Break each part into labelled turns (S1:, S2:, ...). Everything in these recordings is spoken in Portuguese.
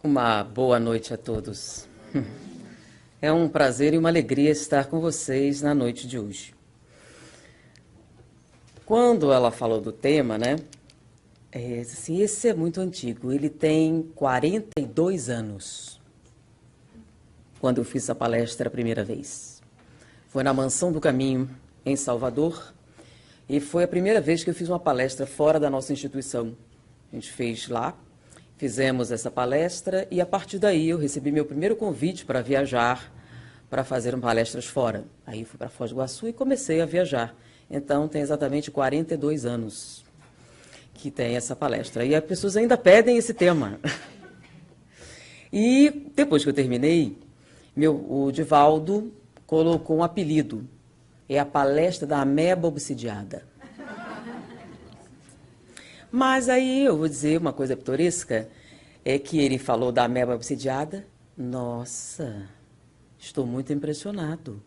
S1: Uma boa noite a todos. É um prazer e uma alegria estar com vocês na noite de hoje. Quando ela falou do tema, né? Assim, esse é muito antigo. Ele tem 42 anos. Quando eu fiz a palestra a primeira vez. Foi na Mansão do Caminho, em Salvador. E foi a primeira vez que eu fiz uma palestra fora da nossa instituição. A gente fez lá. Fizemos essa palestra e, a partir daí, eu recebi meu primeiro convite para viajar, para fazer palestras fora. Aí fui para Foz do Iguaçu e comecei a viajar. Então, tem exatamente 42 anos que tem essa palestra. E as pessoas ainda pedem esse tema. E, depois que eu terminei, o Divaldo colocou um apelido. É a palestra da ameba obsidiada. Mas aí eu vou dizer uma coisa pitoresca, é que ele falou da ameba obsidiada. Nossa, estou muito impressionado.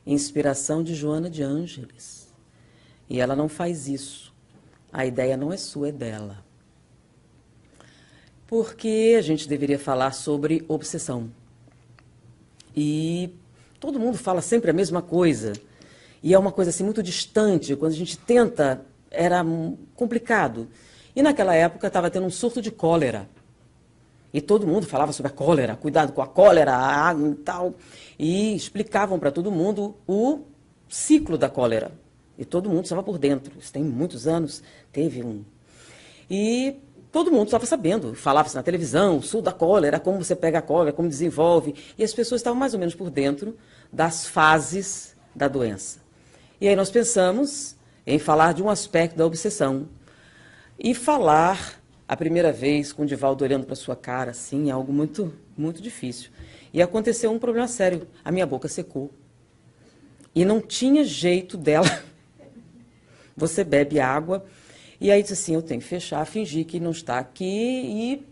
S1: Inspiração de Joana de Ângeles. E ela não faz isso. A ideia não é sua, é dela. Porque a gente deveria falar sobre obsessão. E todo mundo fala sempre a mesma coisa. E é uma coisa assim muito distante, quando a gente tenta... Era complicado. E naquela época estava tendo um surto de cólera. E todo mundo falava sobre a cólera, cuidado com a cólera, a água e tal. E explicavam para todo mundo o ciclo da cólera. E todo mundo estava por dentro. Isso tem muitos anos, teve um. E todo mundo estava sabendo. Falava-se na televisão, o sul da cólera, como você pega a cólera, como desenvolve. E as pessoas estavam mais ou menos por dentro das fases da doença. E aí nós pensamos em falar de um aspecto da obsessão. E falar, a primeira vez, com o Divaldo olhando para a sua cara, assim, é algo muito, muito difícil. E aconteceu um problema sério. A minha boca secou. E não tinha jeito dela. Você bebe água, e aí diz assim, eu tenho que fechar, fingir que não está aqui e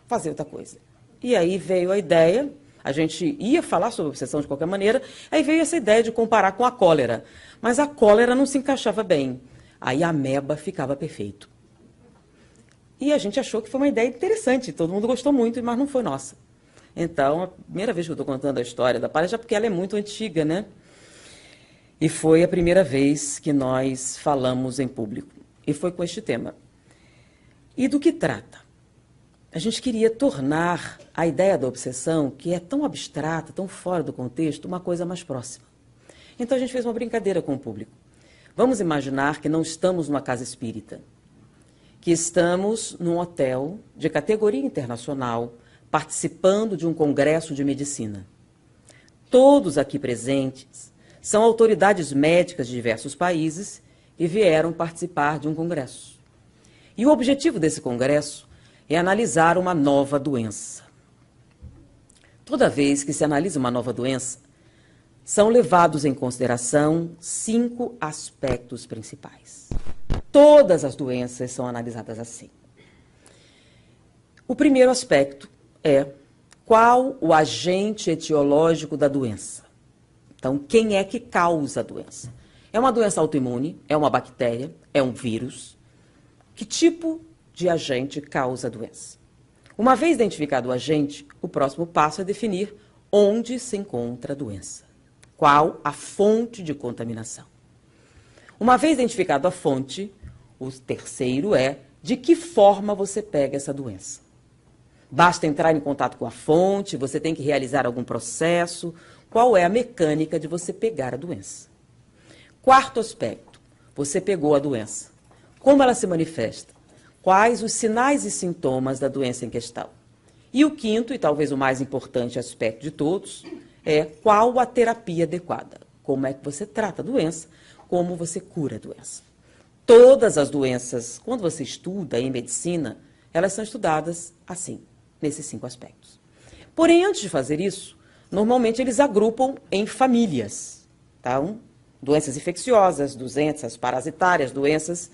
S1: fazer outra coisa. E aí veio a ideia, a gente ia falar sobre obsessão de qualquer maneira, aí veio essa ideia de comparar com a cólera. Mas a cólera não se encaixava bem. Aí a ameba ficava perfeito. E a gente achou que foi uma ideia interessante, todo mundo gostou muito, mas não foi nossa. Então, a primeira vez que eu estou contando a história da palestra, porque ela é muito antiga, né? E foi a primeira vez que nós falamos em público. E foi com este tema. E do que trata? A gente queria tornar a ideia da obsessão, que é tão abstrata, tão fora do contexto, uma coisa mais próxima. Então a gente fez uma brincadeira com o público. Vamos imaginar que não estamos numa casa espírita, que estamos num hotel de categoria internacional, participando de um congresso de medicina. Todos aqui presentes são autoridades médicas de diversos países e vieram participar de um congresso. E o objetivo desse congresso é analisar uma nova doença. Toda vez que se analisa uma nova doença, são levados em consideração 5 aspectos principais. Todas as doenças são analisadas assim. O primeiro aspecto é qual o agente etiológico da doença. Então, quem é que causa a doença? É uma doença autoimune? É uma bactéria? É um vírus? Que tipo de agente causa a doença? Uma vez identificado o agente, o próximo passo é definir onde se encontra a doença. Qual a fonte de contaminação? Uma vez identificado a fonte, o terceiro é de que forma você pega essa doença. Basta entrar em contato com a fonte, você tem que realizar algum processo. Qual é a mecânica de você pegar a doença? Quarto aspecto, você pegou a doença. Como ela se manifesta? Quais os sinais e sintomas da doença em questão? E o quinto, e talvez o mais importante aspecto de todos, é qual a terapia adequada. Como é que você trata a doença, como você cura a doença. Todas as doenças, quando você estuda em medicina, elas são estudadas assim, nesses 5 aspectos. Porém, antes de fazer isso, normalmente eles agrupam em famílias. Então, doenças infecciosas, doenças parasitárias, doenças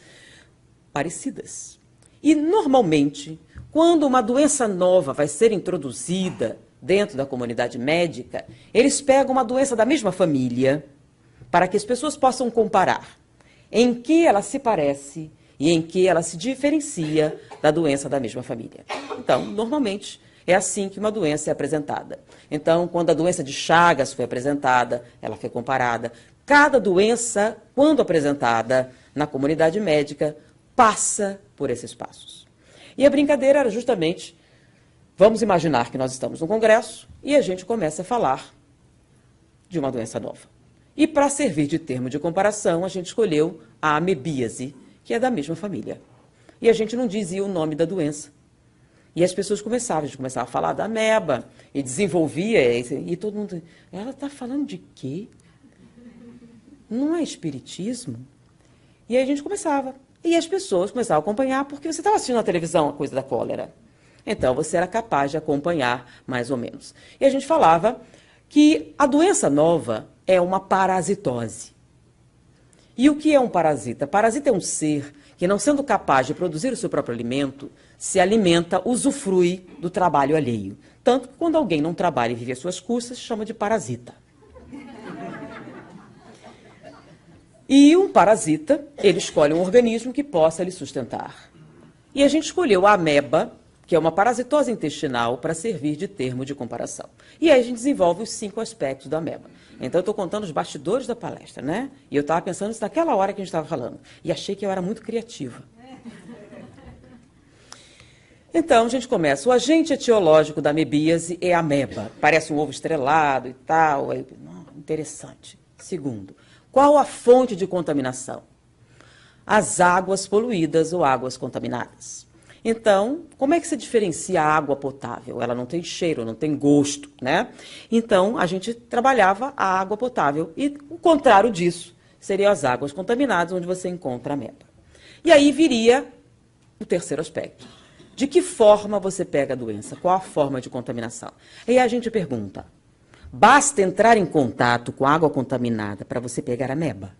S1: parecidas. E, normalmente, quando uma doença nova vai ser introduzida dentro da comunidade médica, eles pegam uma doença da mesma família para que as pessoas possam comparar em que ela se parece e em que ela se diferencia da doença da mesma família. Então, normalmente, é assim que uma doença é apresentada. Então, quando a doença de Chagas foi apresentada, ela foi comparada. Cada doença, quando apresentada na comunidade médica, passa por esses passos. E a brincadeira era justamente, vamos imaginar que nós estamos num congresso e a gente começa a falar de uma doença nova. E para servir de termo de comparação, a gente escolheu a amebíase, que é da mesma família. E a gente não dizia o nome da doença. E as pessoas começavam, a gente começava a falar da ameba, e desenvolvia, e todo mundo... Ela está falando de quê? Não é espiritismo? E aí a gente começava. E as pessoas começavam a acompanhar, porque você estava assistindo na televisão a coisa da cólera. Então, você era capaz de acompanhar, mais ou menos. E a gente falava que a doença nova é uma parasitose. E o que é um parasita? Parasita é um ser que, não sendo capaz de produzir o seu próprio alimento, se alimenta, usufrui do trabalho alheio. Tanto que quando alguém não trabalha e vive às suas custas, chama de parasita. E um parasita, ele escolhe um organismo que possa lhe sustentar. E a gente escolheu a ameba, que é uma parasitose intestinal, para servir de termo de comparação. E aí a gente desenvolve os 5 aspectos da ameba. Então, eu estou contando os bastidores da palestra, né? E eu estava pensando isso naquela hora que a gente estava falando. E achei que eu era muito criativa. Então, a gente começa. O agente etiológico da amebíase é a ameba. Parece um ovo estrelado e tal. Interessante. Segundo, qual a fonte de contaminação? As águas poluídas ou águas contaminadas. Então, como é que se diferencia a água potável? Ela não tem cheiro, não tem gosto, né? Então, a gente trabalhava a água potável. E o contrário disso seriam as águas contaminadas, onde você encontra a ameba. E aí viria o terceiro aspecto. De que forma você pega a doença? Qual a forma de contaminação? E aí a gente pergunta, basta entrar em contato com água contaminada para você pegar a ameba?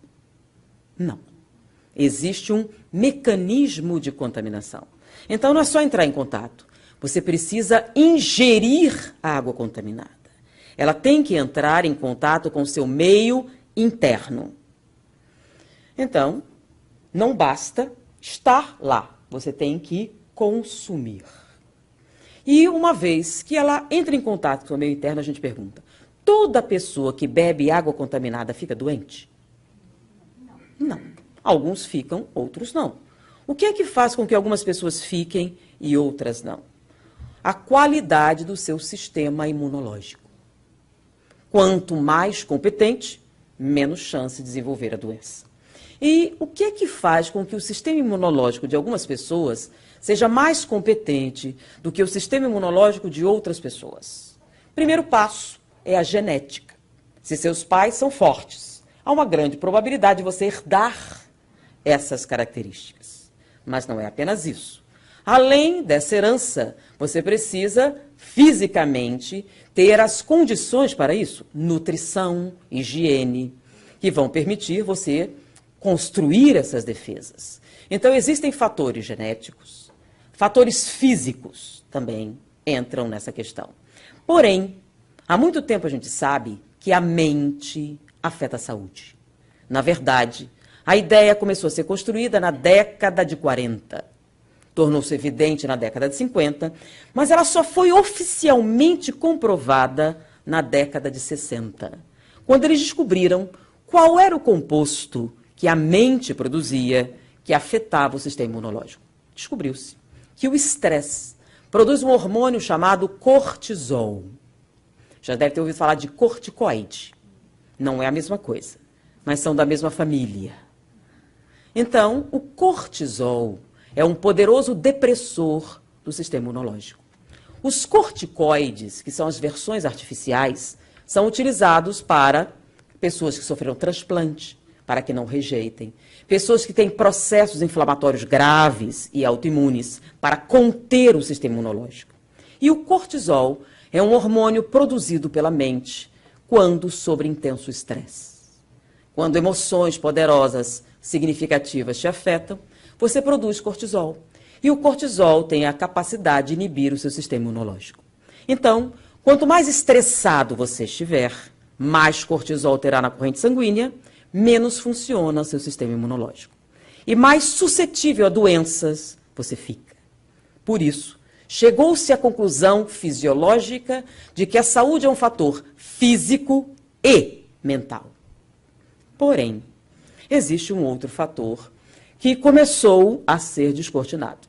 S1: Não. Existe um mecanismo de contaminação. Então, não é só entrar em contato. Você precisa ingerir a água contaminada. Ela tem que entrar em contato com o seu meio interno. Então, não basta estar lá. Você tem que consumir. E uma vez que ela entra em contato com o seu meio interno, a gente pergunta, toda pessoa que bebe água contaminada fica doente? Não. Alguns ficam, outros não. O que é que faz com que algumas pessoas fiquem e outras não? A qualidade do seu sistema imunológico. Quanto mais competente, menos chance de desenvolver a doença. E o que é que faz com que o sistema imunológico de algumas pessoas seja mais competente do que o sistema imunológico de outras pessoas? Primeiro passo é a genética. Se seus pais são fortes, há uma grande probabilidade de você herdar essas características. Mas não é apenas isso. Além dessa herança, você precisa fisicamente ter as condições para isso. Nutrição, higiene, que vão permitir você construir essas defesas. Então, existem fatores genéticos, fatores físicos também entram nessa questão. Porém, há muito tempo a gente sabe que a mente afeta a saúde. Na verdade, a ideia começou a ser construída na década de 40. Tornou-se evidente na década de 50, mas ela só foi oficialmente comprovada na década de 60, quando eles descobriram qual era o composto que a mente produzia que afetava o sistema imunológico. Descobriu-se que o estresse produz um hormônio chamado cortisol. Já deve ter ouvido falar de corticoide. Não é a mesma coisa, mas são da mesma família. Então, o cortisol é um poderoso depressor do sistema imunológico. Os corticoides, que são as versões artificiais, são utilizados para pessoas que sofreram transplante, para que não rejeitem, pessoas que têm processos inflamatórios graves e autoimunes, para conter o sistema imunológico. E o cortisol é um hormônio produzido pela mente quando sob intenso estresse. Quando emoções poderosas significativas te afetam, você produz cortisol. E o cortisol tem a capacidade de inibir o seu sistema imunológico. Então, quanto mais estressado você estiver, mais cortisol terá na corrente sanguínea, menos funciona o seu sistema imunológico. e mais suscetível a doenças você fica. Por isso, chegou-se à conclusão fisiológica de que a saúde é um fator físico e mental. Porém, existe um outro fator que começou a ser descortinado.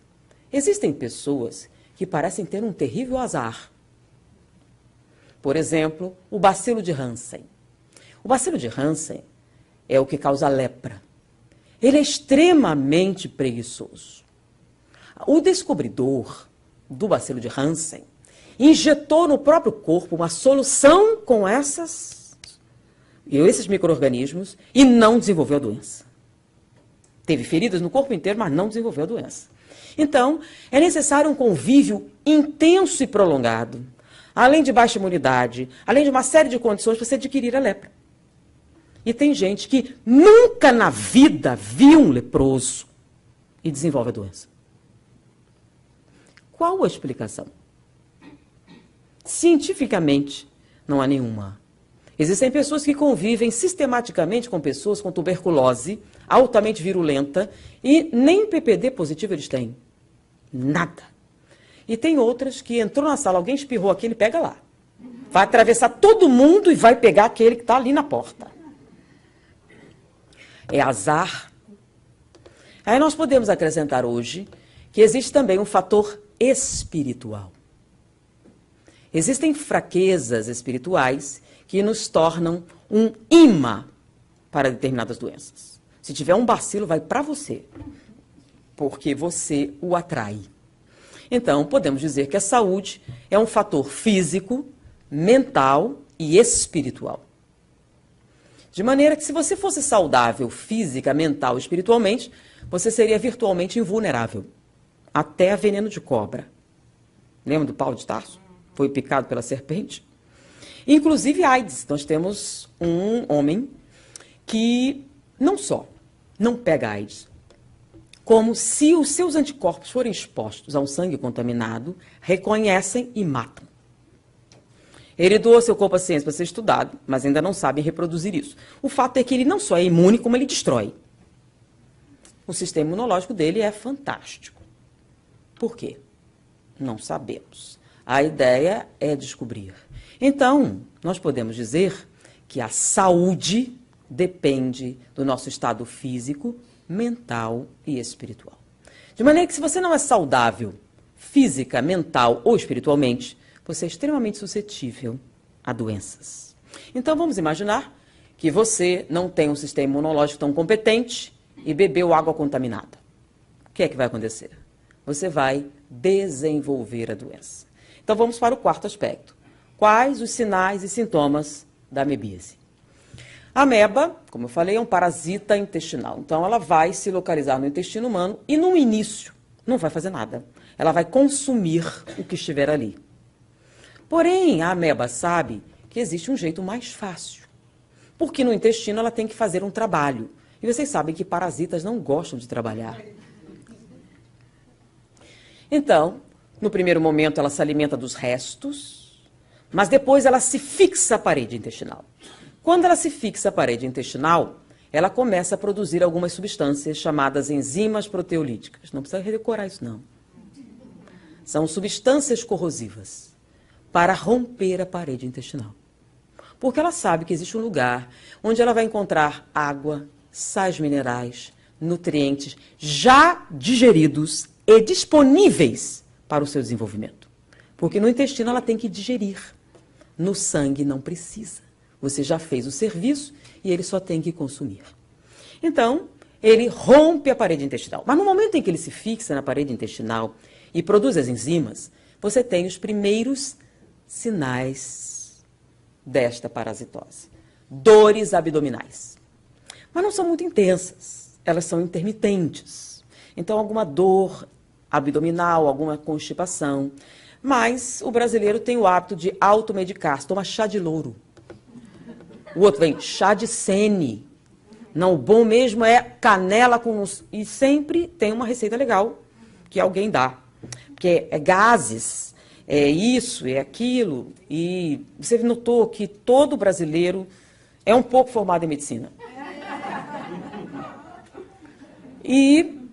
S1: Existem pessoas que parecem ter um terrível azar. Por exemplo, o bacilo de Hansen. O bacilo de Hansen é o que causa lepra. Ele é extremamente preguiçoso. O descobridor do bacilo de Hansen injetou no próprio corpo uma solução com esses micro-organismos e não desenvolveu a doença. Teve feridas no corpo inteiro, mas não desenvolveu a doença. Então, é necessário um convívio intenso e prolongado, além de baixa imunidade, além de uma série de condições para você adquirir a lepra. E tem gente que nunca na vida viu um leproso e desenvolve a doença. Qual a explicação? Cientificamente, não há nenhuma. Existem pessoas que convivem sistematicamente com pessoas com tuberculose, altamente virulenta, e nem PPD positivo eles têm. Nada. E tem outras que entrou na sala, alguém espirrou aqui, ele pega lá. Vai atravessar todo mundo e vai pegar aquele que está ali na porta. É azar. Aí nós podemos acrescentar hoje que existe também um fator espiritual. Existem fraquezas espirituais que nos tornam um imã para determinadas doenças. Se tiver um bacilo, vai para você, porque você o atrai. Então, podemos dizer que a saúde é um fator físico, mental e espiritual. De maneira que, se você fosse saudável física, mental e espiritualmente, você seria virtualmente invulnerável, até a veneno de cobra. Lembra do Paulo de Tarso? Foi picado pela serpente? Inclusive AIDS. Nós temos um homem que não só não pega AIDS, como se os seus anticorpos forem expostos a um sangue contaminado, reconhecem e matam. Ele doou seu corpo à ciência para ser estudado, mas ainda não sabe reproduzir isso. O fato é que ele não só é imune, como ele destrói. O sistema imunológico dele é fantástico. Por quê? Não sabemos. A ideia é descobrir. Então, nós podemos dizer que a saúde depende do nosso estado físico, mental e espiritual. De maneira que, se você não é saudável física, mental ou espiritualmente, você é extremamente suscetível a doenças. Então, vamos imaginar que você não tem um sistema imunológico tão competente e bebeu água contaminada. O que é que vai acontecer? Você vai desenvolver a doença. Então, vamos para o quarto aspecto. Quais os sinais e sintomas da amebíase? A ameba, como eu falei, é um parasita intestinal. Então, ela vai se localizar no intestino humano e, no início, não vai fazer nada. Ela vai consumir o que estiver ali. Porém, a ameba sabe que existe um jeito mais fácil. Porque no intestino ela tem que fazer um trabalho. E vocês sabem que parasitas não gostam de trabalhar. Então, no primeiro momento ela se alimenta dos restos, mas depois ela se fixa à parede intestinal. Quando ela se fixa à parede intestinal, ela começa a produzir algumas substâncias chamadas enzimas proteolíticas. Não precisa redecorar isso, não. São substâncias corrosivas para romper a parede intestinal. Porque ela sabe que existe um lugar onde ela vai encontrar água, sais minerais, nutrientes já digeridos e disponíveis para o seu desenvolvimento. Porque no intestino ela tem que digerir. No sangue não precisa. Você já fez o serviço e ele só tem que consumir. Então, ele rompe a parede intestinal. Mas no momento em que ele se fixa na parede intestinal e produz as enzimas, você tem os primeiros sinais desta parasitose. Dores abdominais. Mas não são muito intensas, elas são intermitentes. Então, alguma dor abdominal, alguma constipação. Mas o brasileiro tem o hábito de automedicar-se, toma chá de louro. O outro vem chá de sene. Não, o bom mesmo é canela com... E sempre tem uma receita legal que alguém dá. Porque é gases, é isso, é aquilo. E você notou que todo brasileiro é um pouco formado em medicina. E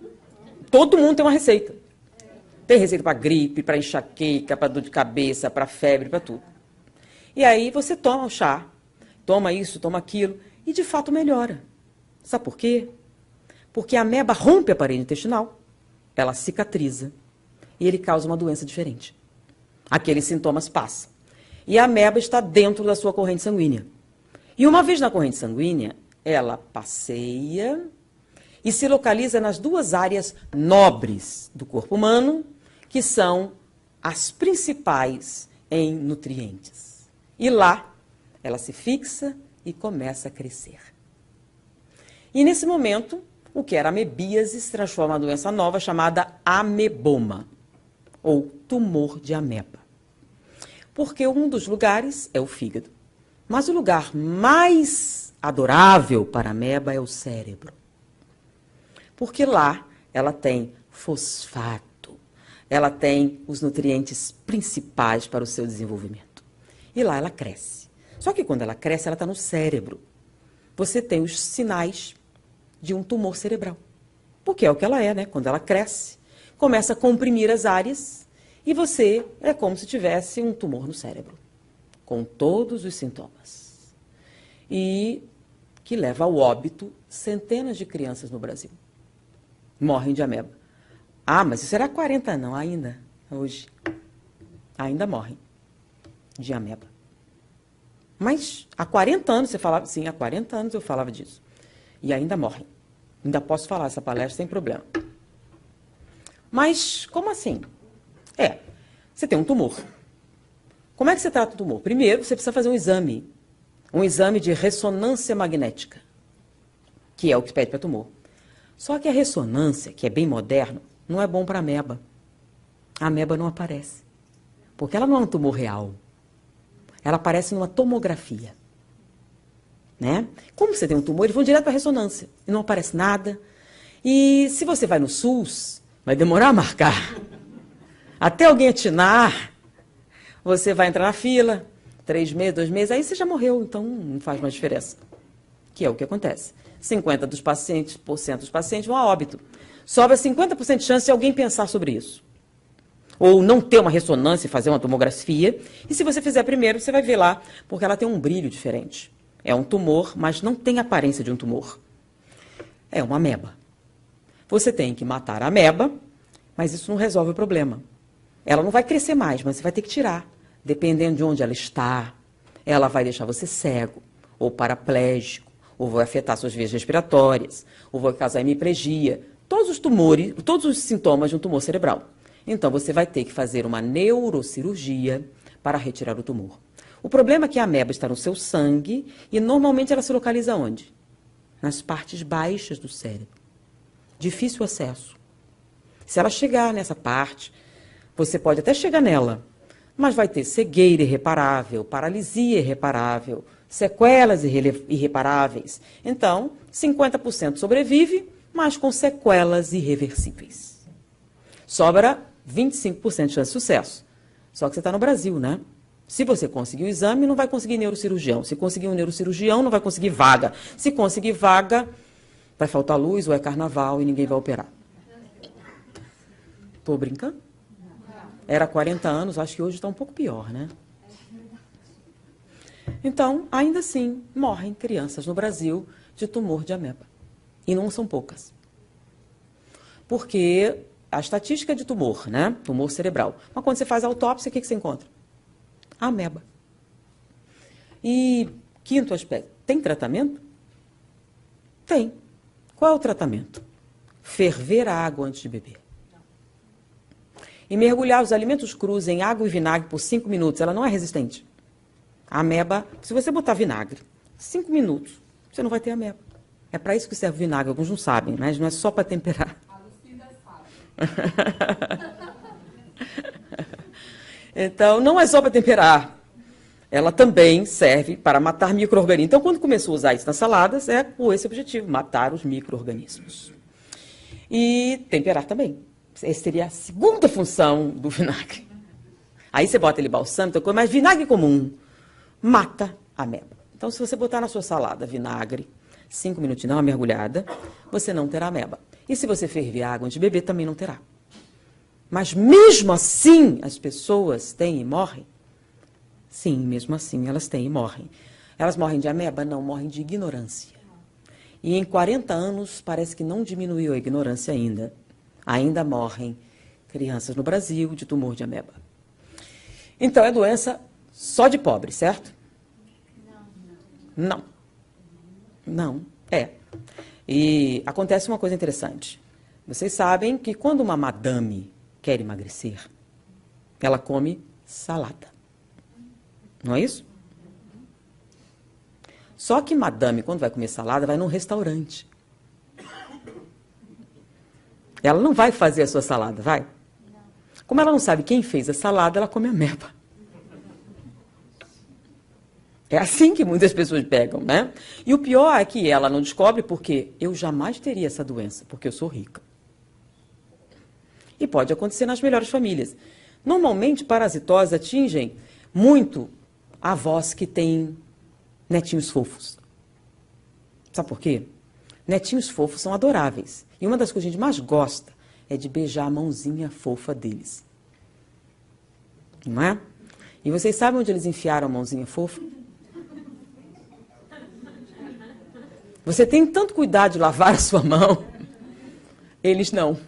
S1: todo mundo tem uma receita. Tem receita para gripe, para enxaqueca, para dor de cabeça, para febre, para tudo. E aí você toma o chá, toma isso, toma aquilo, e de fato melhora. Sabe por quê? Porque a ameba rompe a parede intestinal, ela cicatriza, e ele causa uma doença diferente. Aqueles sintomas passam. E a ameba está dentro da sua corrente sanguínea. E uma vez na corrente sanguínea, ela passeia e se localiza nas duas áreas nobres do corpo humano, que são as principais em nutrientes. E lá, ela se fixa e começa a crescer. E nesse momento, o que era amebíase se transforma em uma doença nova chamada ameboma, ou tumor de ameba. Porque um dos lugares é o fígado. Mas o lugar mais adorável para a ameba é o cérebro. Porque lá ela tem fosfato, ela tem os nutrientes principais para o seu desenvolvimento. E lá ela cresce. Só que quando ela cresce, ela está no cérebro. Você tem os sinais de um tumor cerebral. Porque é o que ela é, né? Quando ela cresce, começa a comprimir as áreas e você é como se tivesse um tumor no cérebro, com todos os sintomas. E que leva ao óbito centenas de crianças no Brasil. Morrem de ameba. Ah, mas isso era há 40 anos, não, ainda, hoje. Ainda morrem de ameba. Mas há 40 anos você falava, sim, há 40 anos eu falava disso. E ainda morrem. Ainda posso falar essa palestra sem problema. Mas como assim? Você tem um tumor. Como é que você trata o tumor? Primeiro, você precisa fazer um exame de ressonância magnética, que é o que pede para tumor. Só que a ressonância, que é bem moderno, não é bom para a ameba. A ameba não aparece, porque ela não é um tumor real. Ela aparece numa tomografia. Né? Como você tem um tumor, eles vão direto para a ressonância, e não aparece nada. E se você vai no SUS, vai demorar a marcar. Até alguém atinar, você vai entrar na fila, 3 meses, 2 meses, aí você já morreu, então não faz mais diferença. Que é o que acontece. 50% dos pacientes vão a óbito. Sobra 50% de chance de alguém pensar sobre isso. Ou não ter uma ressonância e fazer uma tomografia. E se você fizer primeiro, você vai ver lá, porque ela tem um brilho diferente. É um tumor, mas não tem aparência de um tumor. É uma ameba. Você tem que matar a ameba, mas isso não resolve o problema. Ela não vai crescer mais, mas você vai ter que tirar. Dependendo de onde ela está, ela vai deixar você cego, ou paraplégico, ou vai afetar suas vias respiratórias, ou vai causar hemiplegia. Todos os tumores, todos os sintomas de um tumor cerebral. Então, você vai ter que fazer uma neurocirurgia para retirar o tumor. O problema é que a ameba está no seu sangue e, normalmente, ela se localiza onde? Nas partes baixas do cérebro. Difícil acesso. Se ela chegar nessa parte, você pode até chegar nela, mas vai ter cegueira irreparável, paralisia irreparável, sequelas irreparáveis. Então, 50% sobrevive, mas com sequelas irreversíveis. Sobra 25% de chance de sucesso. Só que você está no Brasil, né? Se você conseguir o exame, não vai conseguir neurocirurgião. Se conseguir um neurocirurgião, não vai conseguir vaga. Se conseguir vaga, vai faltar luz ou é carnaval e ninguém vai operar. Estou brincando? Era 40 anos, acho que hoje está um pouco pior, né? Então, ainda assim, morrem crianças no Brasil de tumor de ameba. E não são poucas. Porque a estatística de tumor, né? Tumor cerebral. Mas quando você faz a autópsia, o que você encontra? A ameba. E quinto aspecto, tem tratamento? Tem. Qual é o tratamento? Ferver a água antes de beber. E mergulhar os alimentos crus em água e vinagre por 5 minutos. Ela não é resistente. A ameba, se você botar vinagre, 5 minutos, você não vai ter ameba. É para isso que serve o vinagre. Alguns não sabem, mas não é só para temperar. A Lucinda sabe. Então, não é só para temperar. Ela também serve para matar micro-organismos. Então, quando começou a usar isso nas saladas, é com esse objetivo, matar os micro-organismos. E temperar também. Essa seria a segunda função do vinagre. Aí você bota ele balsâmico, mas vinagre comum mata a ameba. Então, se você botar na sua salada vinagre, 5 minutinhos, dá uma mergulhada, você não terá ameba. E se você ferver a água antes de beber, também não terá. Mas mesmo assim, as pessoas têm e morrem? Sim, mesmo assim, elas têm e morrem. Elas morrem de ameba? Não, morrem de ignorância. E em 40 anos, parece que não diminuiu a ignorância ainda. Ainda morrem crianças no Brasil de tumor de ameba. Então, é doença só de pobre, certo? Não. Não, é. E acontece uma coisa interessante. Vocês sabem que quando uma madame quer emagrecer, ela come salada. Não é isso? Só que madame, quando vai comer salada, vai num restaurante. Ela não vai fazer a sua salada, vai? Como ela não sabe quem fez a salada, ela come ameba. É assim que muitas pessoas pegam, né? E o pior é que ela não descobre porque eu jamais teria essa doença, porque eu sou rica. E pode acontecer nas melhores famílias. Normalmente, parasitoses atingem muito avós que têm netinhos fofos. Sabe por quê? Netinhos fofos são adoráveis. E uma das coisas que a gente mais gosta é de beijar a mãozinha fofa deles. Não é? E vocês sabem onde eles enfiaram a mãozinha fofa? Você tem tanto cuidado de lavar a sua mão, eles não.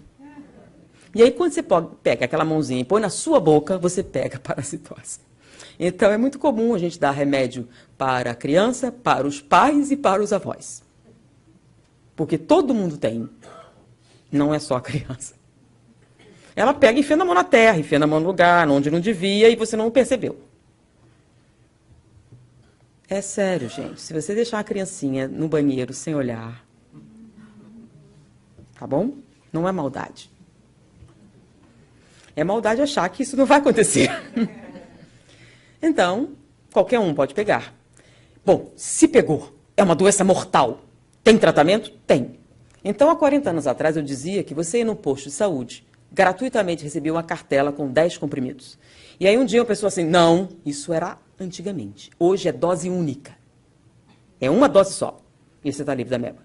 S1: E aí, quando você pega aquela mãozinha e põe na sua boca, você pega a parasitose. Então, é muito comum a gente dar remédio para a criança, para os pais e para os avós. Porque todo mundo tem. Não é só a criança. Ela pega e enfia a mão na terra, enfia a mão no lugar onde não devia e você não percebeu. É sério, gente. Se você deixar a criancinha no banheiro sem olhar, tá bom? Não é maldade. É maldade achar que isso não vai acontecer. Então, qualquer um pode pegar. Bom, se pegou, é uma doença mortal. Tem tratamento? Tem. Então, há 40 anos atrás, eu dizia que você ia no posto de saúde, gratuitamente recebia uma cartela com 10 comprimidos. E aí um dia uma pessoa assim, não, isso era antigamente. Hoje é dose única. É uma dose só. E você está livre da ameba.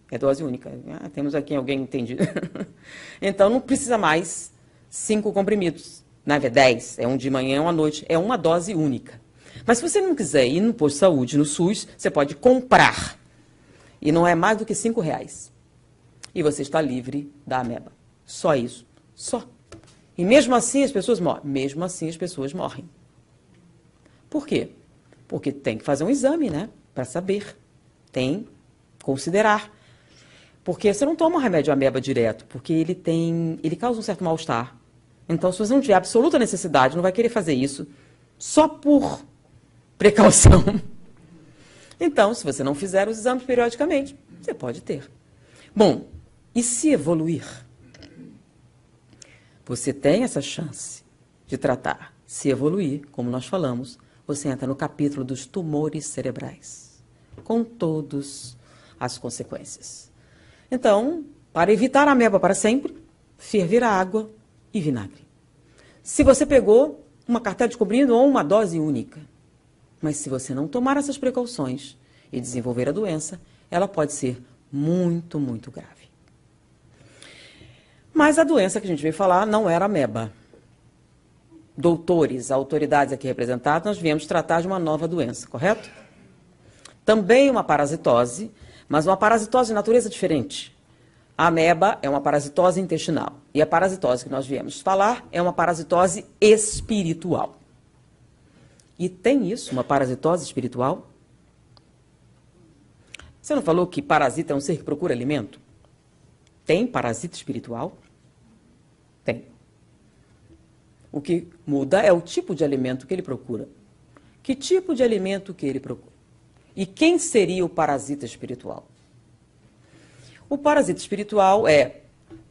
S1: É dose única. Ah, temos aqui alguém entendido. Então, não precisa mais 5 comprimidos. Não é 10. É um de manhã, um à noite. É uma dose única. Mas se você não quiser ir no posto de saúde, no SUS, você pode comprar. E não é mais do que R$5. E você está livre da ameba. Só isso. Só. E mesmo assim as pessoas morrem. Mesmo assim as pessoas morrem. Por quê? Porque tem que fazer um exame, né? Para saber. Tem que considerar. Porque você não toma um remédio ameba direto, porque ele causa um certo mal-estar. Então, se você não tiver absoluta necessidade, não vai querer fazer isso só por precaução. Então, se você não fizer os exames periodicamente, você pode ter. Bom, e se evoluir? Você tem essa chance de tratar. Se evoluir, como nós falamos, você entra no capítulo dos tumores cerebrais, com todas as consequências. Então, para evitar a ameba para sempre, ferver a água e vinagre. Se você pegou uma cartela de comprimido ou uma dose única, mas se você não tomar essas precauções e desenvolver a doença, ela pode ser muito, muito grave. Mas a doença que a gente veio falar não era ameba. Doutores, autoridades aqui representadas, nós viemos tratar de uma nova doença, correto? Também uma parasitose, mas uma parasitose de natureza diferente. A ameba é uma parasitose intestinal. E a parasitose que nós viemos falar é uma parasitose espiritual. E tem isso, uma parasitose espiritual? Você não falou que parasita é um ser que procura alimento? Tem parasita espiritual? Tem. O que muda é o tipo de alimento que ele procura. Que tipo de alimento que ele procura? E quem seria o parasita espiritual? O parasita espiritual é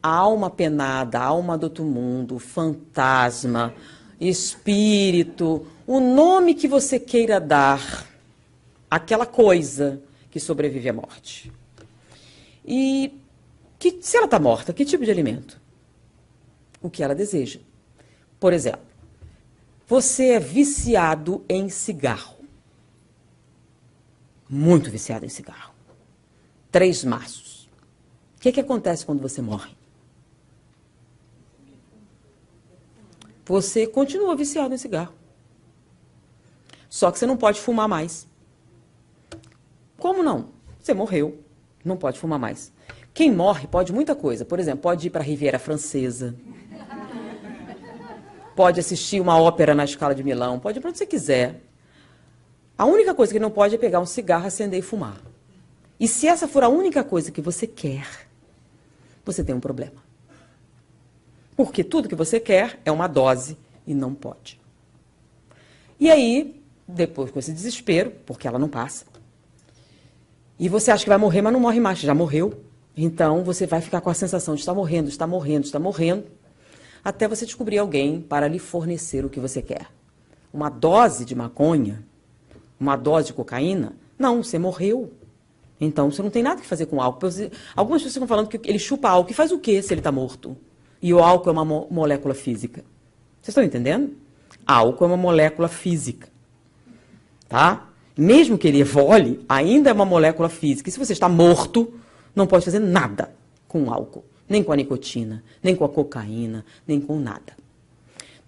S1: a alma penada, a alma do outro mundo, fantasma, espírito, o nome que você queira dar àquela coisa que sobrevive à morte. E se ela está morta, que tipo de alimento? O que ela deseja. Por exemplo, você é viciado em cigarro. Muito viciado em cigarro. 3 maços. O que acontece quando você morre? Você continua viciado em cigarro. Só que você não pode fumar mais. Como não? Você morreu, não pode fumar mais. Quem morre pode muita coisa. Por exemplo, pode ir para a Riviera Francesa, pode assistir uma ópera na Scala de Milão, pode ir para onde você quiser. A única coisa que não pode é pegar um cigarro, acender e fumar. E se essa for a única coisa que você quer, você tem um problema. Porque tudo que você quer é uma dose e não pode. E aí, depois com esse desespero, porque ela não passa, e você acha que vai morrer, mas não morre mais, já morreu. Então, você vai ficar com a sensação de estar morrendo, estar morrendo, estar morrendo, até você descobrir alguém para lhe fornecer o que você quer. Uma dose de maconha, uma dose de cocaína, não, você morreu. Então, você não tem nada que fazer com álcool. Algumas pessoas ficam falando que ele chupa álcool. E faz o quê se ele está morto? E o álcool é uma molécula física. Vocês estão entendendo? Álcool é uma molécula física. Tá? Mesmo que ele evole, ainda é uma molécula física. E se você está morto, não pode fazer nada com o álcool. Nem com a nicotina, nem com a cocaína, nem com nada.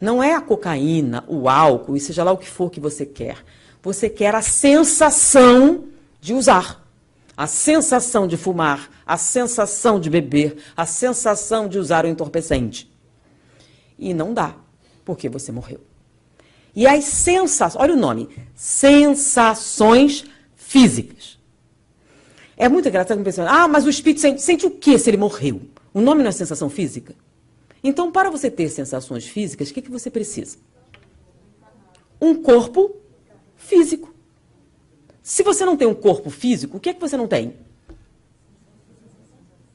S1: Não é a cocaína, o álcool, e seja lá o que for que você quer. Você quer a sensação de usar. A sensação de fumar, a sensação de beber, a sensação de usar o entorpecente. E não dá, porque você morreu. E as sensações, olha o nome, sensações físicas. É muito engraçado quando pensa, mas o espírito sente o que se ele morreu? O nome não é sensação física? Então, para você ter sensações físicas, o que você precisa? Um corpo físico. Se você não tem um corpo físico, o que você não tem?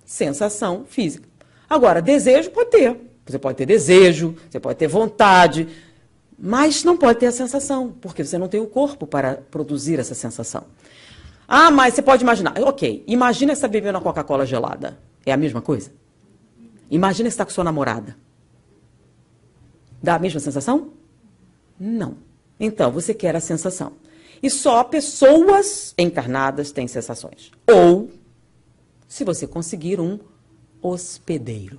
S1: Sensação física. Agora, desejo pode ter. Você pode ter desejo, você pode ter vontade, mas não pode ter a sensação, porque você não tem o corpo para produzir essa sensação. Mas você pode imaginar. Ok, imagina que você está bebendo uma Coca-Cola gelada. É a mesma coisa? Imagina que você está com sua namorada. Dá a mesma sensação? Não. Então, você quer a sensação. E só pessoas encarnadas têm sensações. Ou, se você conseguir, um hospedeiro.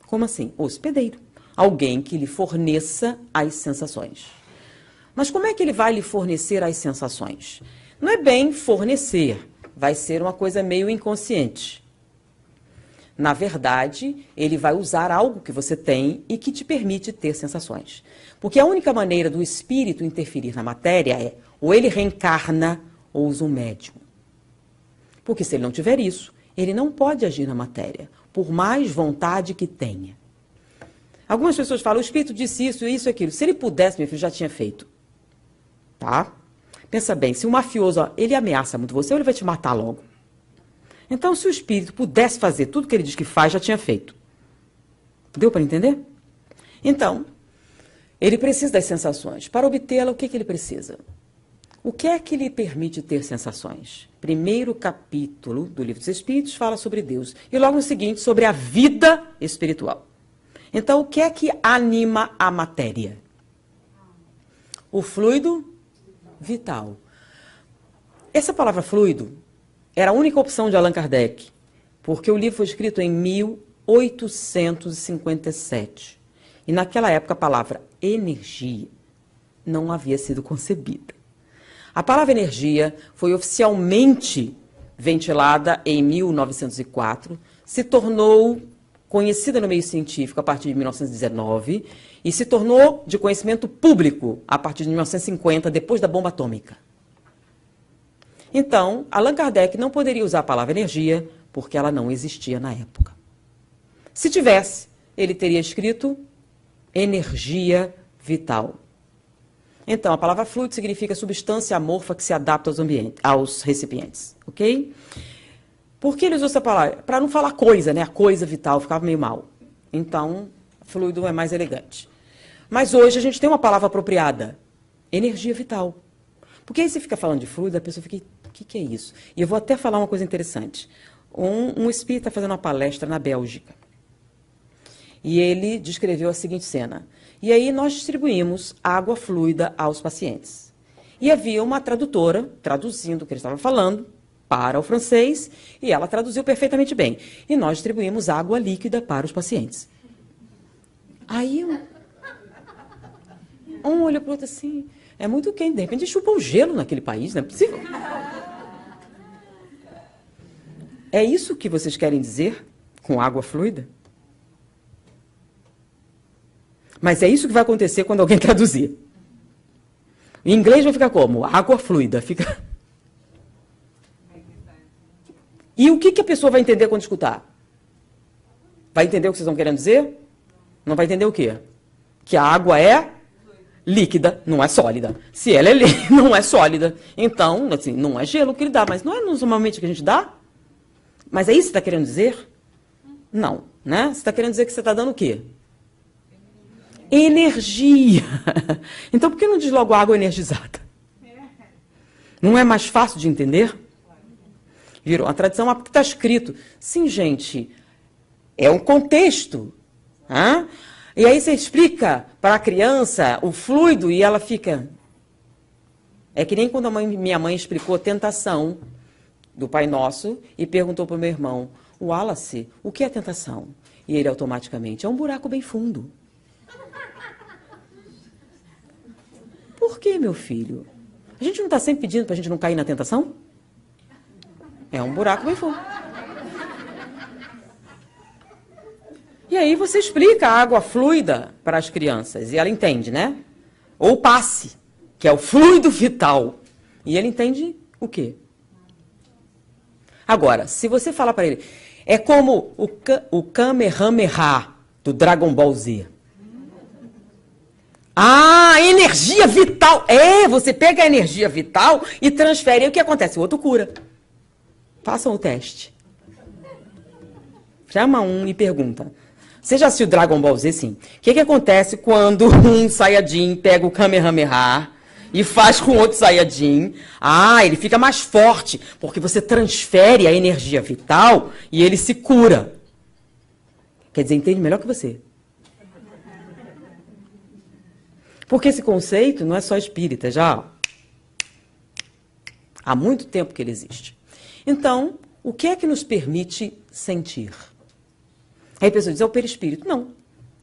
S1: Como assim? Hospedeiro. Alguém que lhe forneça as sensações. Mas como é que ele vai lhe fornecer as sensações? Não é bem fornecer. Vai ser uma coisa meio inconsciente. Na verdade, ele vai usar algo que você tem e que te permite ter sensações. Porque a única maneira do espírito interferir na matéria é ou ele reencarna ou usa um médium. Porque se ele não tiver isso, ele não pode agir na matéria, por mais vontade que tenha. Algumas pessoas falam, o espírito disse isso, isso e aquilo. Se ele pudesse, meu filho, já tinha feito. Tá? Pensa bem, se um mafioso, ele ameaça muito você, ou ele vai te matar logo. Então, se o espírito pudesse fazer tudo que ele diz que faz, já tinha feito. Deu para entender? Então, ele precisa das sensações. Para obtê-la, o que ele precisa? O que é que lhe permite ter sensações? Primeiro capítulo do Livro dos Espíritos fala sobre Deus. E logo no seguinte, sobre a vida espiritual. Então, o que é que anima a matéria? O fluido vital. Essa palavra fluido era a única opção de Allan Kardec, porque o livro foi escrito em 1857. E naquela época a palavra energia não havia sido concebida. A palavra energia foi oficialmente ventilada em 1904, se tornou conhecida no meio científico a partir de 1919 e se tornou de conhecimento público a partir de 1950, depois da bomba atômica. Então, Allan Kardec não poderia usar a palavra energia porque ela não existia na época. Se tivesse, ele teria escrito energia vital. Então, a palavra fluido significa substância amorfa que se adapta aos recipientes, ok? Por que ele usou essa palavra? Para não falar coisa, né? A coisa vital ficava meio mal. Então, fluido é mais elegante. Mas hoje a gente tem uma palavra apropriada, energia vital. Porque aí você fica falando de fluido, a pessoa fica, o que é isso? E eu vou até falar uma coisa interessante. Um espírita está fazendo uma palestra na Bélgica. E ele descreveu a seguinte cena. E aí nós distribuímos água fluida aos pacientes. E havia uma tradutora, traduzindo o que ele estava falando, para o francês e ela traduziu perfeitamente bem. E nós distribuímos água líquida para os pacientes. Aí um olha para o outro assim, é muito quente, de repente chupa um gelo naquele país, não é possível. É isso que vocês querem dizer com água fluida? Mas é isso que vai acontecer quando alguém traduzir. Em inglês vai ficar como? Água fluida. Fica... E o que a pessoa vai entender quando escutar? Vai entender o que vocês estão querendo dizer? Não vai entender o quê? Que a água é líquida, não é sólida. Se ela é líquida, não é sólida. Então, assim, não é gelo que ele dá, mas não é normalmente que a gente dá? Mas é isso que você está querendo dizer? Não, né? Você está querendo dizer que você está dando o quê? Energia. Então, por que não diz logo água energizada? Não é mais fácil de entender? Virou a tradição, porque está escrito. Sim, gente, é um contexto. Hein? E aí você explica para a criança o fluido e ela fica... É que nem quando minha mãe explicou a tentação do Pai Nosso e perguntou para o meu irmão, Wallace, o que é tentação? E ele automaticamente, é um buraco bem fundo. Por que, meu filho? A gente não está sempre pedindo para a gente não cair na tentação? É um buraco bem fundo. E aí você explica a água fluida para as crianças, e ela entende, né? Ou passe, que é o fluido vital. E ele entende o quê? Agora, se você falar para ele, é como o Kamehameha do Dragon Ball Z. Ah, energia vital. É, você pega a energia vital e transfere. E o que acontece? O outro cura. Façam o teste. Chama um e pergunta. Você já assistiu Dragon Ball Z? Sim. O que acontece quando um Saiyajin pega o Kamehameha e faz com outro Saiyajin? Ah, ele fica mais forte, porque você transfere a energia vital e ele se cura. Quer dizer, entende melhor que você. Porque esse conceito não é só espírita, já há muito tempo que ele existe. Então, o que é que nos permite sentir? Aí a pessoa diz, é o perispírito. Não.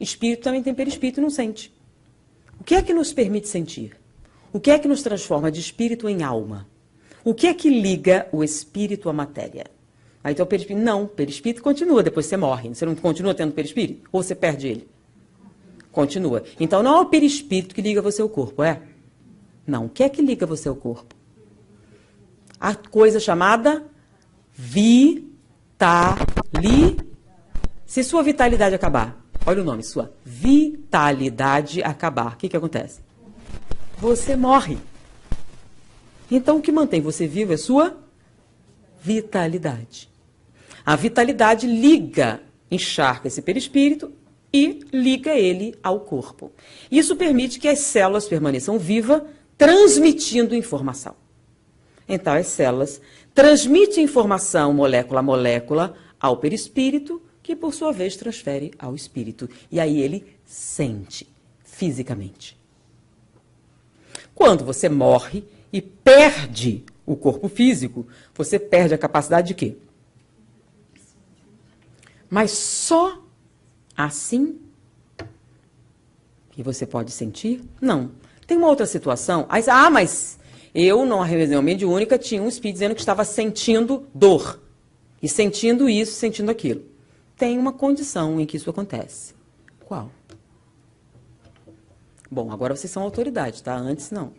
S1: Espírito também tem perispírito e não sente. O que é que nos permite sentir? O que é que nos transforma de espírito em alma? O que é que liga o espírito à matéria? Aí então o perispírito, não, o perispírito continua, depois você morre. Você não continua tendo perispírito? Ou você perde ele? Continua. Então não é o perispírito que liga você ao corpo, é? Não. O que é que liga você ao corpo? A coisa chamada vitalidade. Se sua vitalidade acabar, olha o nome, sua vitalidade acabar, o que acontece? Você morre. Então o que mantém você vivo é sua vitalidade. A vitalidade liga, encharca esse perispírito e liga ele ao corpo. Isso permite que as células permaneçam vivas, transmitindo informação. Então, as células transmitem informação, molécula a molécula, ao perispírito, que, por sua vez, transfere ao espírito. E aí ele sente, fisicamente. Quando você morre e perde o corpo físico, você perde a capacidade de quê? Mas só assim que você pode sentir? Não. Tem uma outra situação. Mas eu, numa reunião mediúnica, tinha um espírito dizendo que estava sentindo dor. E sentindo isso, sentindo aquilo. Tem uma condição em que isso acontece. Qual? Bom, agora vocês são autoridade, tá? Antes, não.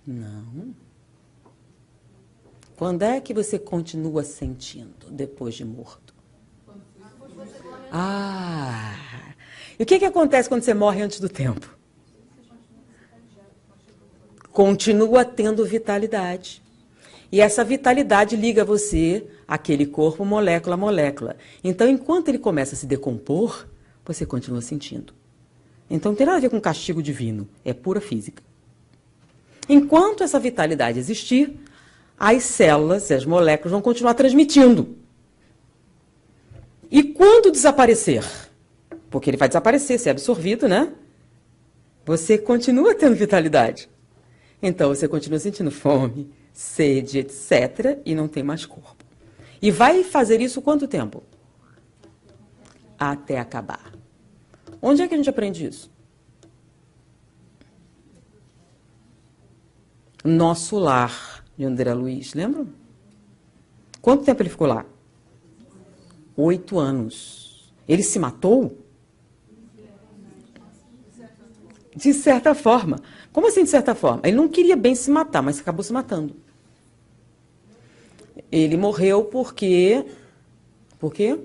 S1: Não. Quando é que você continua sentindo depois de morto? Ah! E o que acontece quando você morre antes do tempo? Continua tendo vitalidade. E essa vitalidade liga você àquele corpo molécula a molécula. Então, enquanto ele começa a se decompor, você continua sentindo. Então, não tem nada a ver com castigo divino, é pura física. Enquanto essa vitalidade existir, as células e as moléculas vão continuar transmitindo. E quando desaparecer, porque ele vai desaparecer, ser absorvido, né? Você continua tendo vitalidade. Então, você continua sentindo fome, sede, etc., e não tem mais corpo. E vai fazer isso quanto tempo? Até acabar. Onde é que a gente aprende isso? Nosso Lar, de André Luiz, lembram? Quanto tempo ele ficou lá? 8 anos. Ele se matou? De certa forma. Como assim, de certa forma? Ele não queria bem se matar, mas acabou se matando. Ele morreu porque... Por quê?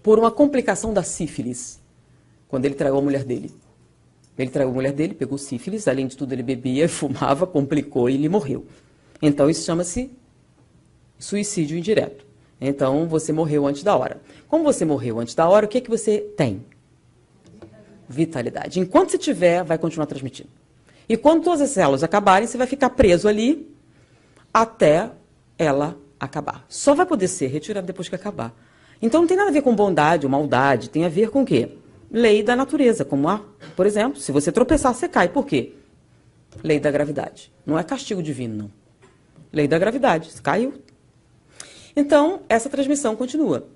S1: Por uma complicação da sífilis, quando ele traiu a mulher dele. Ele traiu a mulher dele, pegou sífilis, além de tudo ele bebia, fumava, complicou e ele morreu. Então isso chama-se suicídio indireto. Então você morreu antes da hora. Como você morreu antes da hora, o que é que você tem? Vitalidade. Enquanto você tiver, vai continuar transmitindo. E quando todas as células acabarem, você vai ficar preso ali até ela acabar. Só vai poder ser retirado depois que acabar. Então não tem nada a ver com bondade ou maldade, tem a ver com o quê? Lei da natureza, como por exemplo, se você tropeçar, você cai. Por quê? Lei da gravidade. Não é castigo divino, não. Lei da gravidade. Você caiu. Então, essa transmissão continua.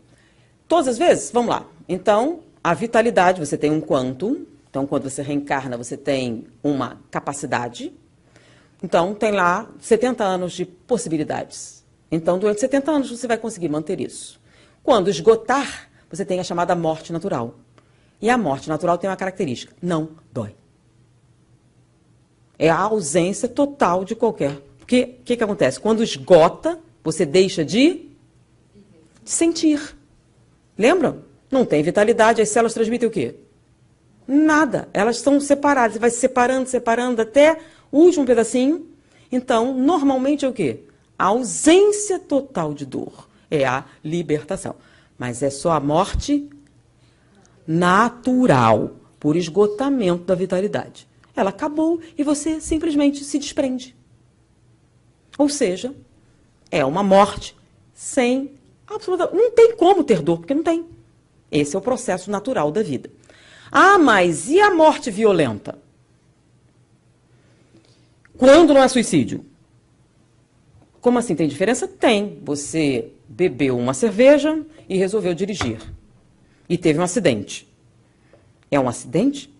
S1: Todas as vezes? Vamos lá. Então, a vitalidade, você tem um quantum. Então, quando você reencarna, você tem uma capacidade. Então, tem lá 70 anos de possibilidades. Então, durante 70 anos, você vai conseguir manter isso. Quando esgotar, você tem a chamada morte natural. E a morte natural tem uma característica: não dói. É a ausência total de qualquer... Porque o que acontece? Quando esgota, você deixa de sentir. Lembram? Não tem vitalidade, as células transmitem o quê? Nada. Elas estão separadas. Você vai se separando, separando até o último pedacinho. Então, normalmente é o quê? A ausência total de dor. É a libertação. Mas é só a morte natural, por esgotamento da vitalidade. Ela acabou e você simplesmente se desprende. Ou seja, é uma morte sem absoluta... Não tem como ter dor, porque não tem. Esse é o processo natural da vida. Ah, mas e a morte violenta? Quando não é suicídio? Como assim, tem diferença? Tem. Você bebeu uma cerveja e resolveu dirigir. E teve um acidente. É um acidente?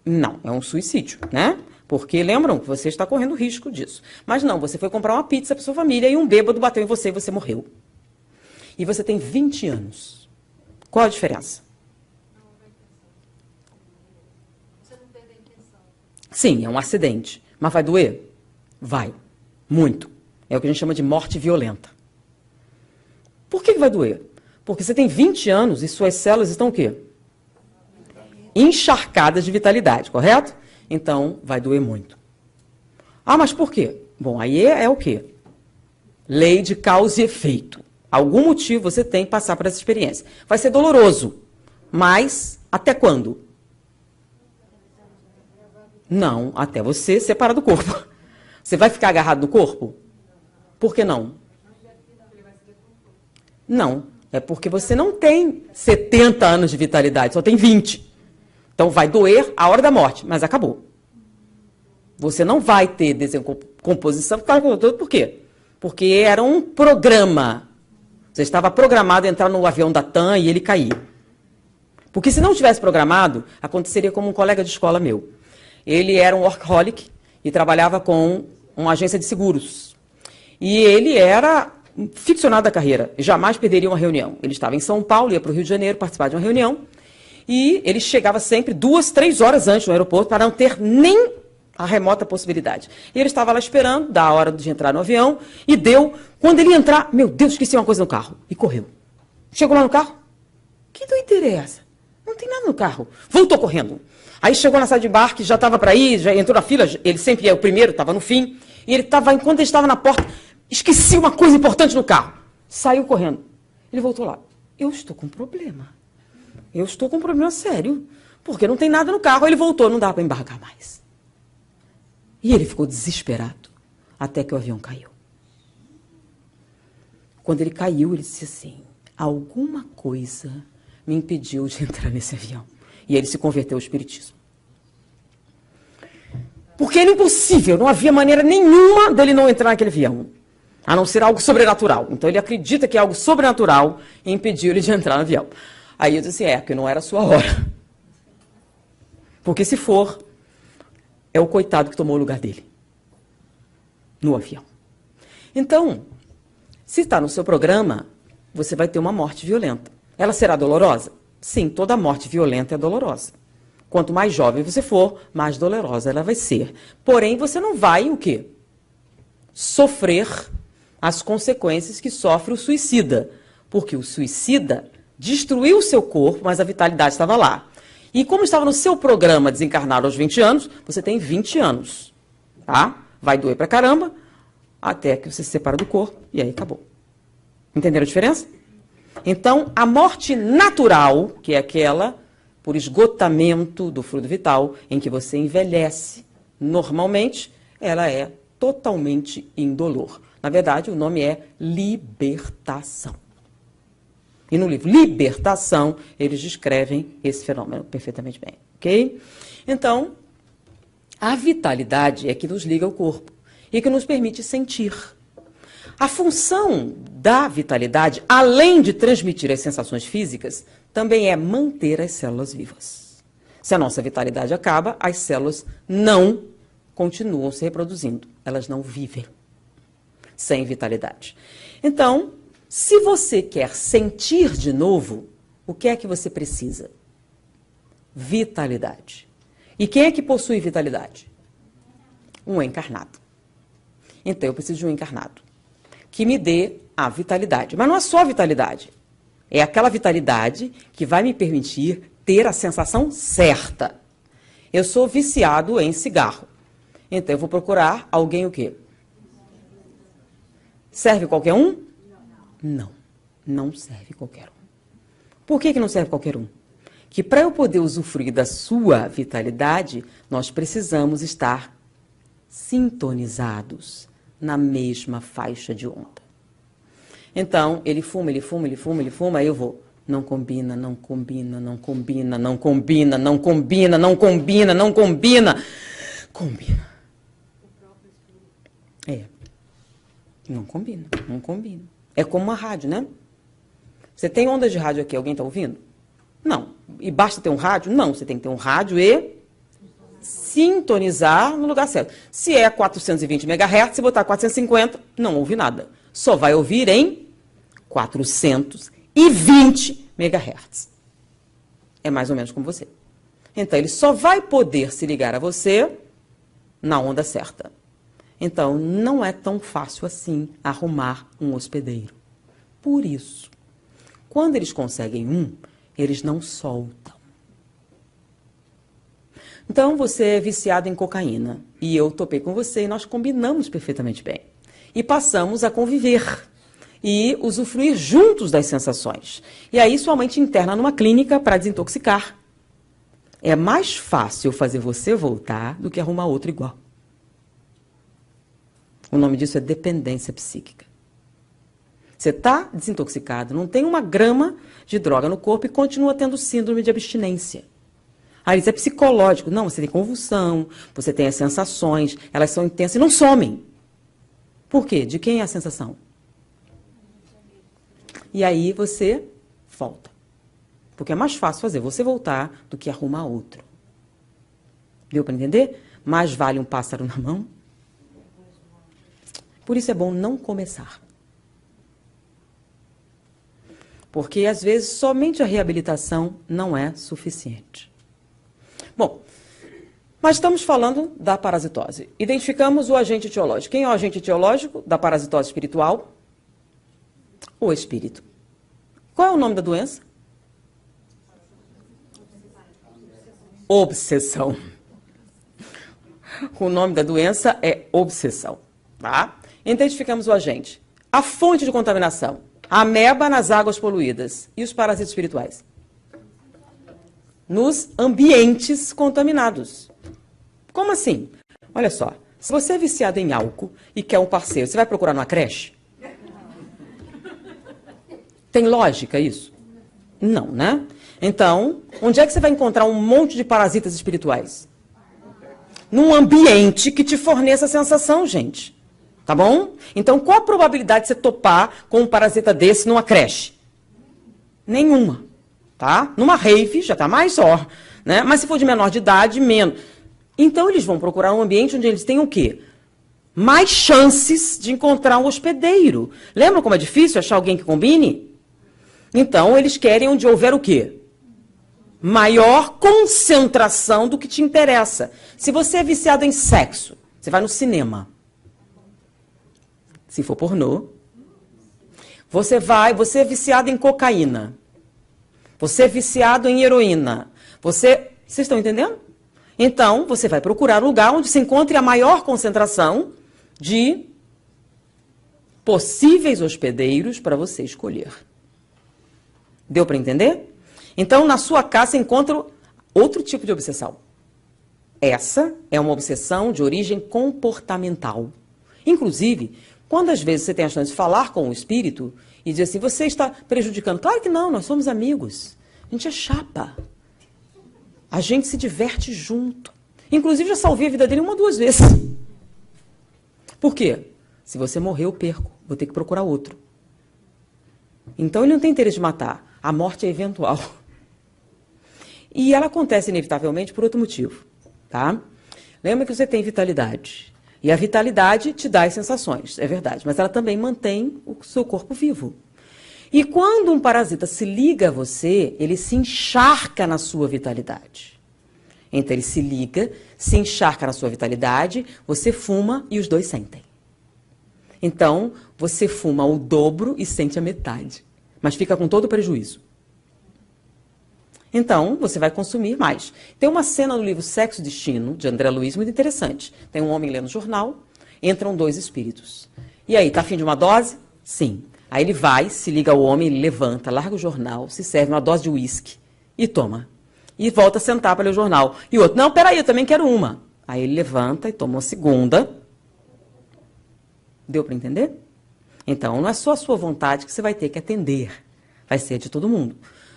S1: Não, é um suicídio, né? Porque lembram que você está correndo risco disso. Mas não, você foi comprar uma pizza para sua família e um bêbado bateu em você e você morreu. E você tem 20 anos. Qual a diferença? Sim, é um acidente. Mas vai doer? Vai. Muito. É o que a gente chama de morte violenta. Por que vai doer? Porque você tem 20 anos e suas células estão o quê? Encharcadas de vitalidade, correto? Então, vai doer muito. Ah, mas por quê? Bom, aí é o quê? Lei de causa e efeito. Algum motivo você tem que passar por essa experiência. Vai ser doloroso, mas até quando? Não, até você separar do corpo. Você vai ficar agarrado no corpo? Por que não? Não, é porque você não tem 70 anos de vitalidade, só tem 20. Então vai doer a hora da morte, mas acabou. Você não vai ter descomposição, por quê? Porque era um programa. Você estava programado a entrar no avião da TAM e ele cair. Porque se não tivesse programado, aconteceria como um colega de escola meu. Ele era um workaholic e trabalhava com uma agência de seguros. E ele era ficcionado da carreira, jamais perderia uma reunião. Ele estava em São Paulo, ia para o Rio de Janeiro participar de uma reunião, e ele chegava sempre 2, 3 horas antes no aeroporto para não ter nem a remota possibilidade. E ele estava lá esperando, da hora de entrar no avião, e deu. Quando ele ia entrar, meu Deus, esqueci uma coisa no carro. E correu. Chegou lá no carro, que doideira é essa? Não tem nada no carro. Voltou correndo. Aí chegou na sala de embarque, já estava para ir, já entrou na fila, ele sempre é o primeiro, estava no fim, e ele estava, enquanto ele estava na porta, esqueci uma coisa importante no carro. Saiu correndo. Ele voltou lá. Eu estou com um problema. Eu estou com um problema sério. Porque não tem nada no carro. Ele voltou, não dá para embarcar mais. E ele ficou desesperado. Até que o avião caiu. Quando ele caiu, ele disse assim: alguma coisa me impediu de entrar nesse avião. E ele se converteu ao espiritismo. Porque era impossível, não havia maneira nenhuma dele não entrar naquele avião, a não ser algo sobrenatural. Então ele acredita que algo sobrenatural impediu ele de entrar no avião. Aí eu disse, que não era a sua hora. Porque se for, é o coitado que tomou o lugar dele no avião. Então, se está no seu programa, você vai ter uma morte violenta. Ela será dolorosa? Sim, toda morte violenta é dolorosa. Quanto mais jovem você for, mais dolorosa ela vai ser. Porém, você não vai o quê? Sofrer as consequências que sofre o suicida. Porque o suicida destruiu o seu corpo, mas a vitalidade estava lá. E como estava no seu programa desencarnar aos 20 anos, você tem 20 anos. Tá? Vai doer pra caramba, até que você se separa do corpo, e aí acabou. Entenderam a diferença? Então, a morte natural, que é aquela por esgotamento do fluido vital, em que você envelhece normalmente, ela é totalmente indolor. Na verdade, o nome é libertação. E no livro Libertação, eles descrevem esse fenômeno perfeitamente bem. Ok? Então, a vitalidade é que nos liga ao corpo e que nos permite sentir. A função da vitalidade, além de transmitir as sensações físicas, também é manter as células vivas. Se a nossa vitalidade acaba, as células não continuam se reproduzindo. Elas não vivem sem vitalidade. Então, se você quer sentir de novo, o que é que você precisa? Vitalidade. E quem é que possui vitalidade? Um encarnado. Então, eu preciso de um encarnado que me dê a vitalidade. Mas não é só a vitalidade. É aquela vitalidade que vai me permitir ter a sensação certa. Eu sou viciado em cigarro. Então, eu vou procurar alguém o quê? Serve qualquer um? Não. Não serve qualquer um. Por que não serve qualquer um? Que para eu poder usufruir da sua vitalidade, nós precisamos estar sintonizados na mesma faixa de onda. Então, ele fuma, aí eu vou. Não combina, não combina, não combina, não combina, não combina, não combina, não combina. Combina. Não combina, não combina. É como uma rádio, né? Você tem ondas de rádio aqui, alguém está ouvindo? Não. E basta ter um rádio? Não, você tem que ter um rádio e sintonizar no lugar certo. Se é 420 MHz, se botar 450, não ouve nada. Só vai ouvir em 420 MHz. É mais ou menos como você. Então, ele só vai poder se ligar a você na onda certa. Então, não é tão fácil assim arrumar um hospedeiro. Por isso, quando eles conseguem um, eles não soltam. Então, você é viciado em cocaína e eu topei com você e nós combinamos perfeitamente bem. E passamos a conviver e usufruir juntos das sensações. E aí sua mãe te interna numa clínica para desintoxicar. É mais fácil fazer você voltar do que arrumar outro igual. O nome disso é dependência psíquica. Você está desintoxicado, não tem uma grama de droga no corpo e continua tendo síndrome de abstinência. Aí isso é psicológico. Não, você tem convulsão, você tem as sensações, elas são intensas e não somem. Por quê? De quem é a sensação? E aí você volta. Porque é mais fácil fazer você voltar do que arrumar outro. Deu para entender? Mais vale um pássaro na mão. Por isso é bom não começar. Porque, às vezes, somente a reabilitação não é suficiente. Bom, mas estamos falando da parasitose. Identificamos o agente etiológico. Quem é o agente etiológico da parasitose espiritual? O espírito. Qual é o nome da doença? Obsessão. O nome da doença é obsessão. Tá? Identificamos o agente. A fonte de contaminação. A ameba nas águas poluídas. E os parasitas espirituais? Nos ambientes contaminados. Como assim? Olha só, se você é viciado em álcool e quer um parceiro, você vai procurar numa creche? Tem lógica isso? Não, né? Então, onde é que você vai encontrar um monte de parasitas espirituais? num ambiente que te forneça a sensação, gente. Tá bom? Então, qual a probabilidade de você topar com um parasita desse numa creche? Nenhuma. Tá? Numa rave, já tá mais ó. Né? Mas se for de menor de idade, menos. Então, eles vão procurar um ambiente onde eles tenham o quê? Mais chances de encontrar um hospedeiro. Lembra como é difícil achar alguém que combine? Então, eles querem onde houver o quê? Maior concentração do que te interessa. Se você é viciado em sexo, você vai no cinema. Se for pornô. Você é viciado em cocaína. Você é viciado em heroína. Vocês estão entendendo? Então, você vai procurar um lugar onde se encontre a maior concentração de possíveis hospedeiros para você escolher. Deu para entender? Então, na sua casa, você encontra outro tipo de obsessão. Essa é uma obsessão de origem comportamental. Inclusive, quando às vezes você tem a chance de falar com o espírito e dizer assim, você está prejudicando. Claro que não, nós somos amigos. A gente é chapa. A gente se diverte junto. Inclusive, já salvei a vida dele 1 ou 2 vezes. Por quê? Se você morrer, eu perco. Vou ter que procurar outro. Então, ele não tem interesse de matar. A morte é eventual. E ela acontece inevitavelmente por outro motivo. Tá? Lembra que você tem vitalidade. E a vitalidade te dá as sensações, é verdade. Mas ela também mantém o seu corpo vivo. E quando um parasita se liga a você, ele se encharca na sua vitalidade. Então, ele se liga, se encharca na sua vitalidade, você fuma e os dois sentem. Então, você fuma o dobro e sente a metade. Mas fica com todo o prejuízo. Então, você vai consumir mais. Tem uma cena no livro Sexo e Destino, de André Luiz, muito interessante. Tem um homem lendo jornal, entram 2 espíritos. E aí, tá afim de uma dose? Sim. Aí ele vai, se liga ao homem, ele levanta, larga o jornal, se serve uma dose de uísque e toma. E volta a sentar para ler o jornal. E o outro, não, peraí, eu também quero uma. Aí ele levanta e toma uma segunda. Deu para entender? Então, não é só a sua vontade que você vai ter que atender. Vai ser de todo mundo.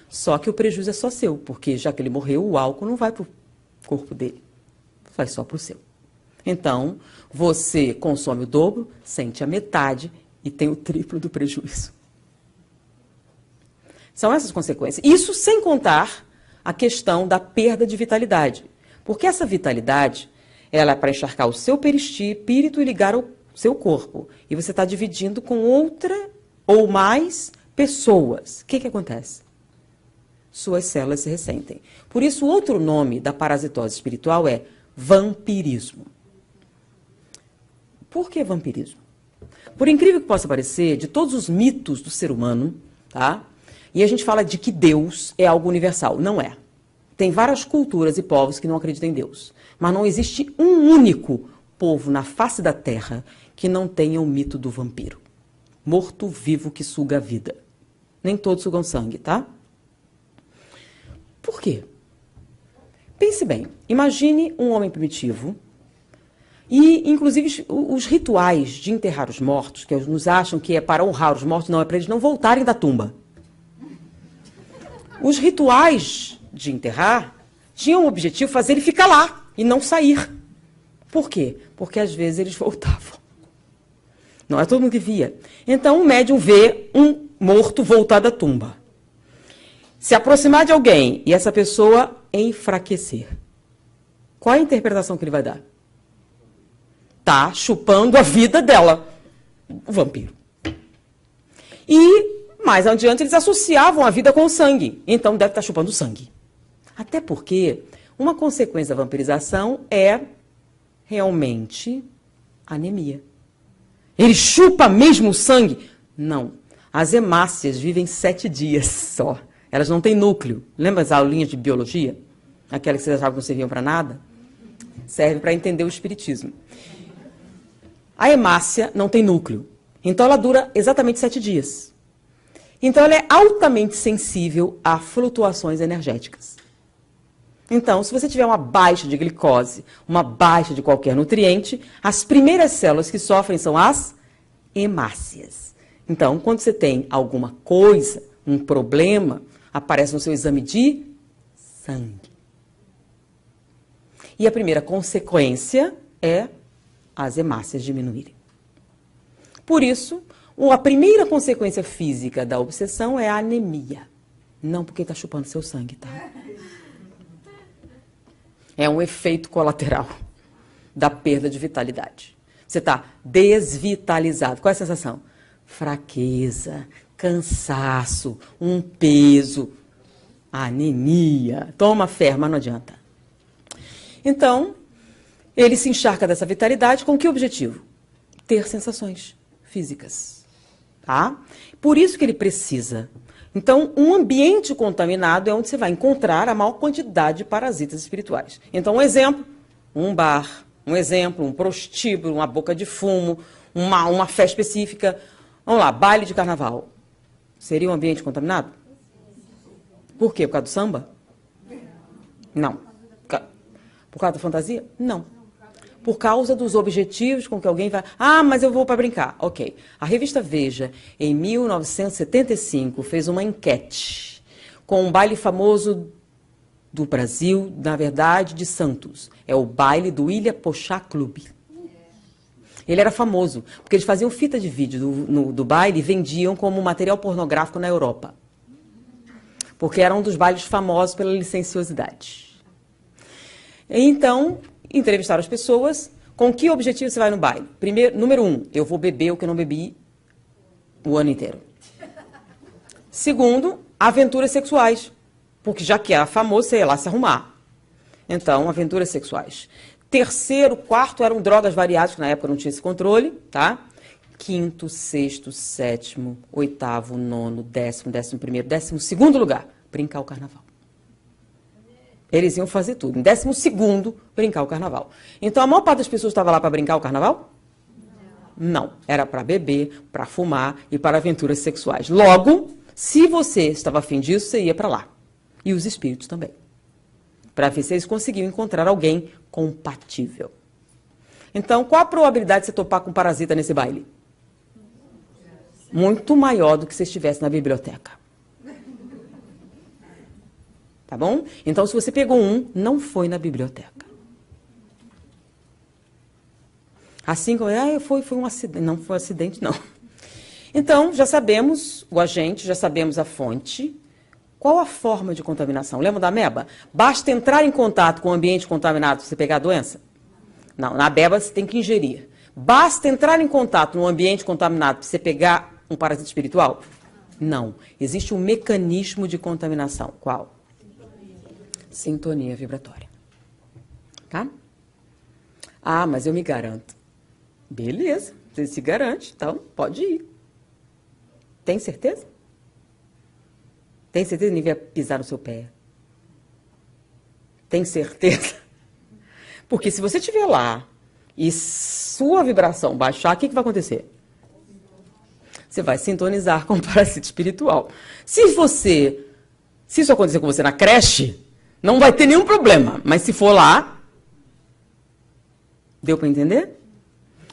S1: Só que o prejuízo é só seu, porque já que ele morreu, o álcool não vai para o corpo dele. Vai só para o seu. Então, você consome o dobro, sente a metade e tem o triplo do prejuízo. São essas consequências. Isso sem contar a questão da perda de vitalidade. Porque essa vitalidade, ela é para encharcar o seu perispírito e ligar ao seu corpo. E você está dividindo com outra ou mais pessoas. O que acontece? Suas células se ressentem. Por isso, o outro nome da parasitose espiritual é vampirismo. Por que vampirismo? Por incrível que possa parecer, de todos os mitos do ser humano, tá? E a gente fala de que Deus é algo universal. Não é. Tem várias culturas e povos que não acreditam em Deus. Mas não existe um único povo na face da Terra que não tenha o mito do vampiro. Morto-vivo que suga a vida. Nem todos sugam sangue, tá? Por quê? Pense bem. Imagine um homem primitivo e, inclusive, os rituais de enterrar os mortos, que nos acham que é para honrar os mortos, não é para eles não voltarem da tumba. Os rituais de enterrar tinham o objetivo de fazer ele ficar lá e não sair. Por quê? Porque às vezes eles voltavam. Não é todo mundo que via. Então o médium vê um morto voltar da tumba. Se aproximar de alguém e essa pessoa enfraquecer. Qual é a interpretação que ele vai dar? Tá chupando a vida dela. O vampiro. E mais adiante eles associavam a vida com o sangue. Então deve estar chupando sangue. Até porque uma consequência da vampirização é realmente anemia. Ele chupa mesmo o sangue? Não. As hemácias vivem 7 dias só. Elas não têm núcleo. Lembra as aulinhas de biologia? Aquelas que vocês achavam que não serviam para nada? Serve para entender o espiritismo. A hemácia não tem núcleo. Então ela dura exatamente 7 dias. Então ela é altamente sensível a flutuações energéticas. Então, se você tiver uma baixa de glicose, uma baixa de qualquer nutriente, as primeiras células que sofrem são as hemácias. Então, quando você tem alguma coisa, um problema, aparece no seu exame de sangue. E a primeira consequência é as hemácias diminuírem. Por isso, a primeira consequência física da obsessão é a anemia. Não porque está chupando seu sangue, tá? É um efeito colateral da perda de vitalidade. Você está desvitalizado. Qual é a sensação? Fraqueza, cansaço, um peso, anemia. Toma fé, mas não adianta. Então, ele se encharca dessa vitalidade com que objetivo? Ter sensações físicas. Tá? Por isso que ele precisa. Então, um ambiente contaminado é onde você vai encontrar a maior quantidade de parasitas espirituais. Então, um exemplo, um bar, um exemplo, um prostíbulo, uma boca de fumo, uma fé específica. Vamos lá, baile de carnaval. Seria um ambiente contaminado? Por quê? Por causa do samba? Não. Por causa da fantasia? Não. Por causa dos objetivos com que alguém vai... Ah, mas eu vou para brincar. Ok. A revista Veja, em 1975, fez uma enquete com um baile famoso do Brasil, na verdade, de Santos. É o baile do Ilha Pochá Clube. Ele era famoso, porque eles faziam fita de vídeo do baile e vendiam como material pornográfico na Europa. Porque era um dos bailes famosos pela licenciosidade. Então, entrevistaram as pessoas. Com que objetivo você vai no baile? Primeiro, número 1, eu vou beber o que eu não bebi o ano inteiro. Segundo, aventuras sexuais. Porque já que era famoso, você ia lá se arrumar. Então, aventuras sexuais. Terceiro, quarto eram drogas variadas, que na época não tinha esse controle, tá? Quinto, sexto, sétimo, oitavo, nono, 11º, 12º lugar, brincar o carnaval. Eles iam fazer tudo. Em 12º, brincar o carnaval. Então, a maior parte das pessoas estava lá para brincar o carnaval? Não. Era para beber, para fumar e para aventuras sexuais. Logo, se você estava afim disso, você ia para lá. E os espíritos também. Para ver se eles conseguiam encontrar alguém compatível. Então, qual a probabilidade de você topar com um parasita nesse baile? Muito maior do que se estivesse na biblioteca. Tá bom? Então, se você pegou um, não foi na biblioteca. Assim como, foi um acidente. Não foi um acidente, não. Então, já sabemos o agente, já sabemos a fonte. Qual a forma de contaminação? Lembra da ameba? Basta entrar em contato com o ambiente contaminado para você pegar a doença? Não, na ameba você tem que ingerir. Basta entrar em contato no ambiente contaminado para você pegar um parasita espiritual? Não. Existe um mecanismo de contaminação. Qual? Sintonia vibratória. Tá? Ah, mas eu me garanto. Beleza, você se garante, então pode ir. Tem certeza? Tem certeza que ninguém vai pisar no seu pé? Tem certeza? Porque se você estiver lá e sua vibração baixar, o que vai acontecer? Você vai sintonizar com o parasita espiritual. Se isso acontecer com você na creche, não vai ter nenhum problema. Mas se for lá, deu para entender?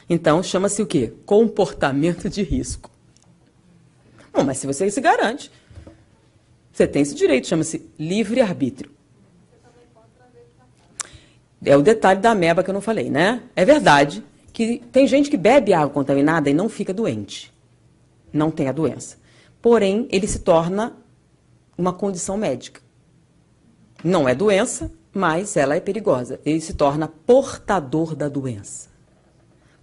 S1: Então, chama-se o quê? Comportamento de risco. Bom, mas se você se garante, você tem esse direito, chama-se livre-arbítrio. É o detalhe da ameba que eu não falei, né? É verdade que tem gente que bebe água contaminada e não fica doente. Não tem a doença. Porém, ele se torna uma condição médica. Não é doença, mas ela é perigosa. Ele se torna portador da doença.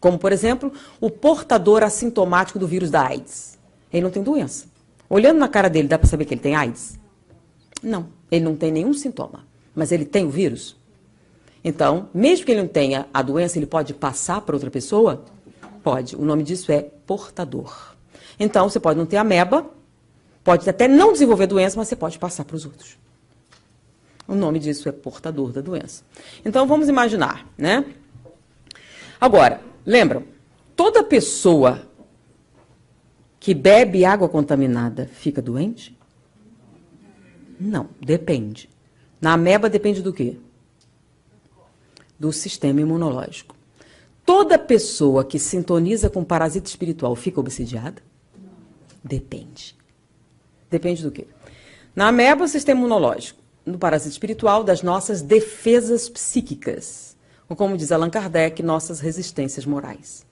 S1: Como, por exemplo, o portador assintomático do vírus da AIDS. Ele não tem doença. Olhando na cara dele, dá para saber que ele tem AIDS? Não, ele não tem nenhum sintoma. Mas ele tem o vírus? Então, mesmo que ele não tenha a doença, ele pode passar para outra pessoa? Pode. O nome disso é portador. Então, você pode não ter ameba, pode até não desenvolver doença, mas você pode passar para os outros. O nome disso é portador da doença. Então, vamos imaginar, né? Agora, lembram, toda pessoa que bebe água contaminada fica doente? Não, depende. Na ameba depende do quê? Do sistema imunológico. Toda pessoa que sintoniza com parasita espiritual fica obsidiada? Depende. Depende do quê? Na ameba, o sistema imunológico. no parasita espiritual, das nossas defesas psíquicas. Ou como diz Allan Kardec, nossas resistências morais.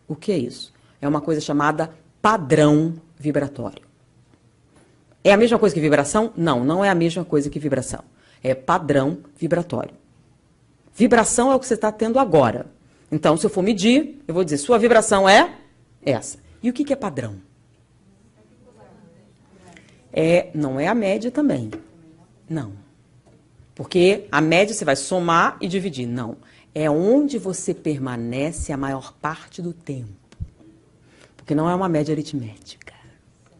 S1: O que é isso? É uma coisa chamada padrão vibratório. É a mesma coisa que vibração? Não, não é a mesma coisa que vibração. É padrão vibratório. Vibração é o que você está tendo agora. Então, se eu for medir, eu vou dizer, sua vibração é essa. E o que é padrão? Não é a média também. Não. Porque a média você vai somar e dividir. Não. É onde você permanece a maior parte do tempo. Porque não é uma média aritmética.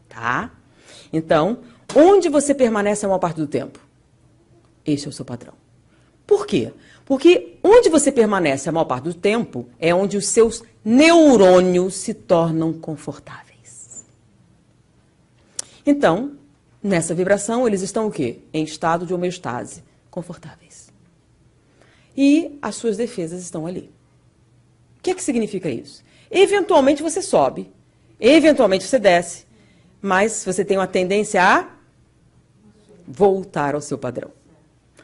S1: Tá? Então, onde você permanece a maior parte do tempo? Esse é o seu padrão. Por quê? Porque onde você permanece a maior parte do tempo é onde os seus neurônios se tornam confortáveis. Então, nessa vibração, eles estão o quê? Em estado de homeostase, confortáveis. E as suas defesas estão ali. O que é que significa isso? Eventualmente você sobe, eventualmente você desce, mas você tem uma tendência a voltar ao seu padrão.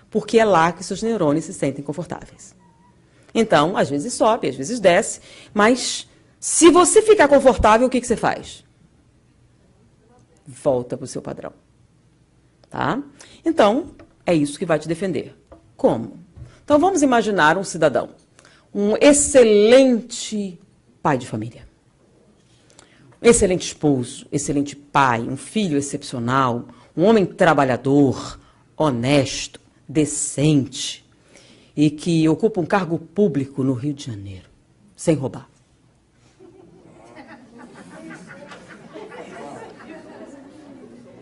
S1: Porque é lá que seus neurônios se sentem confortáveis. Então, às vezes sobe, às vezes desce, mas se você ficar confortável, o que você faz? Volta para o seu padrão. Tá? Então, é isso que vai te defender. Como? Então, vamos imaginar um cidadão, um excelente pai de família, um excelente esposo, excelente pai, um filho excepcional, um homem trabalhador, honesto, decente e que ocupa um cargo público no Rio de Janeiro, sem roubar.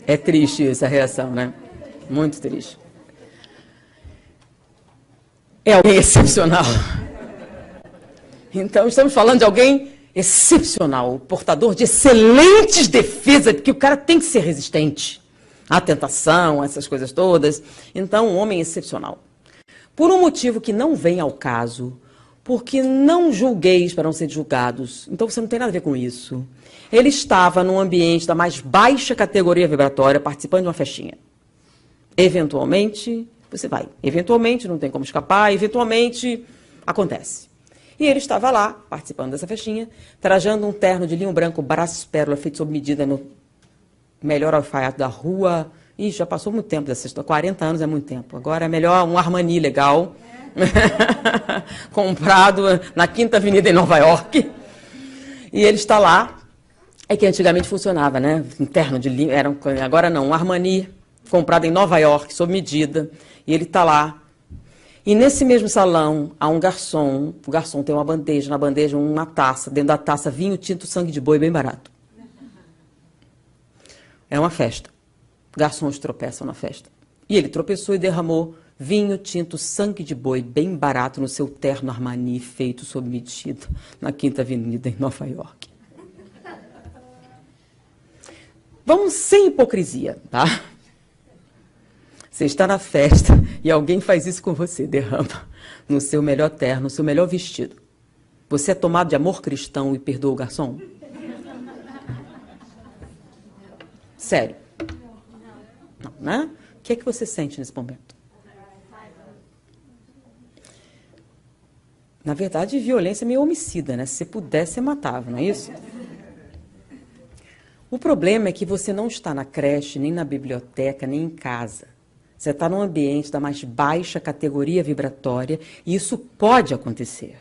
S1: É triste essa reação, né? Muito triste. É alguém excepcional. Então, estamos falando de alguém excepcional, portador de excelentes defesas, porque o cara tem que ser resistente à tentação, essas coisas todas. Então, um homem excepcional. Por um motivo que não vem ao caso, porque não julgueis para não ser julgados. Então, você não tem nada a ver com isso. Ele estava num ambiente da mais baixa categoria vibratória, participando de uma festinha. Eventualmente, você vai. Eventualmente, não tem como escapar. Eventualmente, acontece. E ele estava lá, participando dessa festinha, trajando um terno de linho branco, braços pérola, feito sob medida no melhor alfaiate da rua. Ih, já passou muito tempo dessa história. 40 anos é muito tempo. Agora é melhor um Armani legal, comprado na Quinta Avenida em Nova York. E ele está lá. É que antigamente funcionava, né? Um terno de linho, agora não, um Armani comprado em Nova York, sob medida. E ele está lá. E nesse mesmo salão há um garçom. O garçom tem uma bandeja, na bandeja uma taça. Dentro da taça, vinho tinto, sangue de boi, bem barato. É uma festa. Garçons tropeçam na festa. E ele tropeçou e derramou vinho tinto, sangue de boi, bem barato, no seu terno Armani, feito sob medida, na Quinta Avenida, em Nova York. Vamos sem hipocrisia, tá? Você está na festa e alguém faz isso com você, derrama no seu melhor terno, no seu melhor vestido. Você é tomado de amor cristão e perdoa o garçom? Sério? Não, né? O que é que você sente nesse momento? Na verdade, violência é meio homicida, né? Se pudesse, você matava, não é isso? O problema é que você não está na creche, nem na biblioteca, nem em casa. Você está num ambiente da mais baixa categoria vibratória e isso pode acontecer.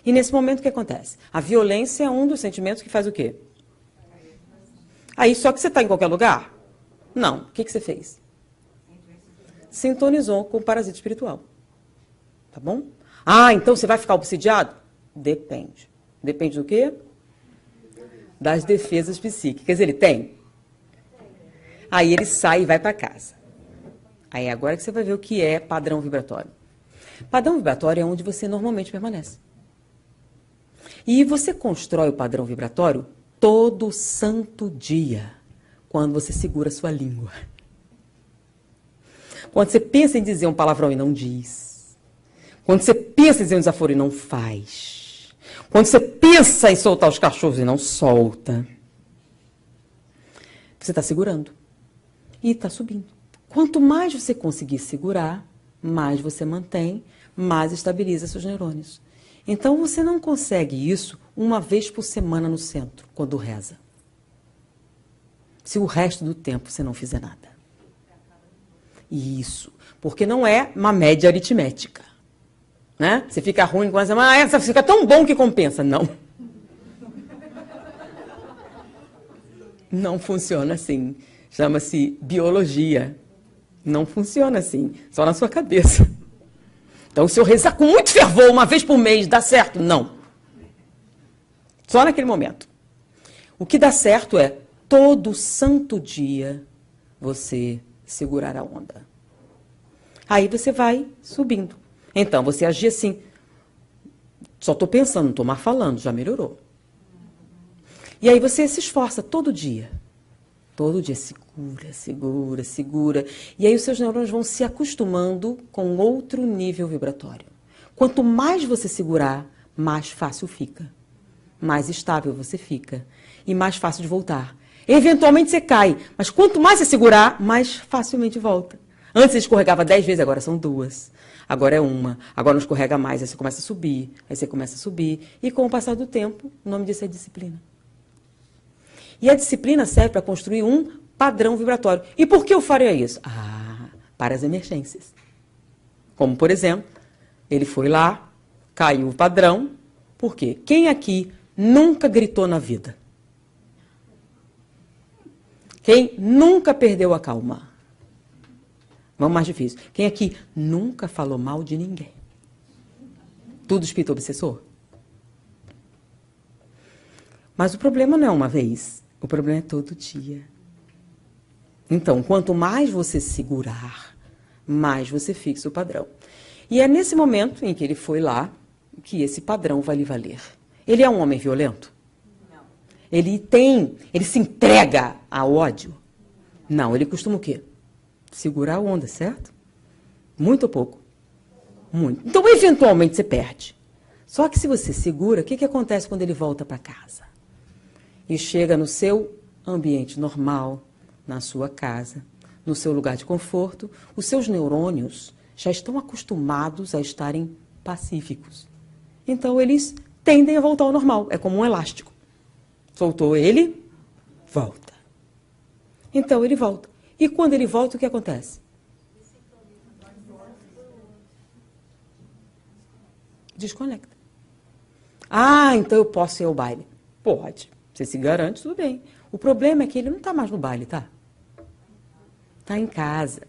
S1: E nesse momento o que acontece? A violência é um dos sentimentos que faz o quê? Aí, só que você está em qualquer lugar? Não. O que você fez? Sintonizou com o parasita espiritual. Tá bom? Ah, então você vai ficar obsidiado? Depende. Depende do quê? Das defesas psíquicas. Ele tem? Aí ele sai e vai para casa. Aí agora que você vai ver o que é padrão vibratório. Padrão vibratório é onde você normalmente permanece. E você constrói o padrão vibratório todo santo dia, quando você segura a sua língua. Quando você pensa em dizer um palavrão e não diz. Quando você pensa em dizer um desaforo e não faz. Quando você pensa em soltar os cachorros e não solta. Você está segurando. E está subindo. Quanto mais você conseguir segurar, mais você mantém, mais estabiliza seus neurônios. Então, você não consegue isso uma vez por semana no centro, quando reza. Se o resto do tempo você não fizer nada. Isso. Porque não é uma média aritmética. Né? Você fica ruim com essa, mas essa fica tão bom que compensa. Não. Não funciona assim. Chama-se biologia. Não funciona assim. Só na sua cabeça. Então, se eu rezar com muito fervor uma vez por mês, dá certo? Não. Só naquele momento. O que dá certo é, todo santo dia, você segurar a onda. Aí você vai subindo. Então, você agir assim. Só estou pensando, não estou mais falando, já melhorou. E aí você se esforça todo dia. Todo dia, segura, segura, segura. E aí os seus neurônios vão se acostumando com outro nível vibratório. Quanto mais você segurar, mais fácil fica. Mais estável você fica. E mais fácil de voltar. Eventualmente você cai, mas quanto mais você segurar, mais facilmente volta. Antes você escorregava 10 vezes, agora são 2. Agora é 1. Agora não escorrega mais, aí você começa a subir. Aí você começa a subir. E com o passar do tempo, o nome disso é disciplina. E a disciplina serve para construir um padrão vibratório. E por que eu faria isso? Para as emergências. Como, por exemplo, ele foi lá, caiu o padrão. Por quê? Quem aqui nunca gritou na vida? Quem nunca perdeu a calma? Vamos mais difícil. Quem aqui nunca falou mal de ninguém? Tudo espírito obsessor? Mas o problema não é uma vez. O problema é todo dia. Então, quanto mais você segurar, mais você fixa o padrão. E é nesse momento em que ele foi lá que esse padrão vai lhe valer. Ele é um homem violento? Não. Ele se entrega ao ódio? Não, ele costuma o quê? Segurar a onda, certo? Muito ou pouco? Muito. Então, eventualmente, você perde. Só que se você segura, o que acontece quando ele volta para casa? E chega no seu ambiente normal, na sua casa, no seu lugar de conforto, os seus neurônios já estão acostumados a estarem pacíficos. Então, eles tendem a voltar ao normal. É como um elástico. Soltou ele, volta. Então, ele volta. E quando ele volta, o que acontece? Desconecta. Então eu posso ir ao baile. Pode. Você se garante, tudo bem. O problema é que ele não está mais no baile, tá? Está em casa.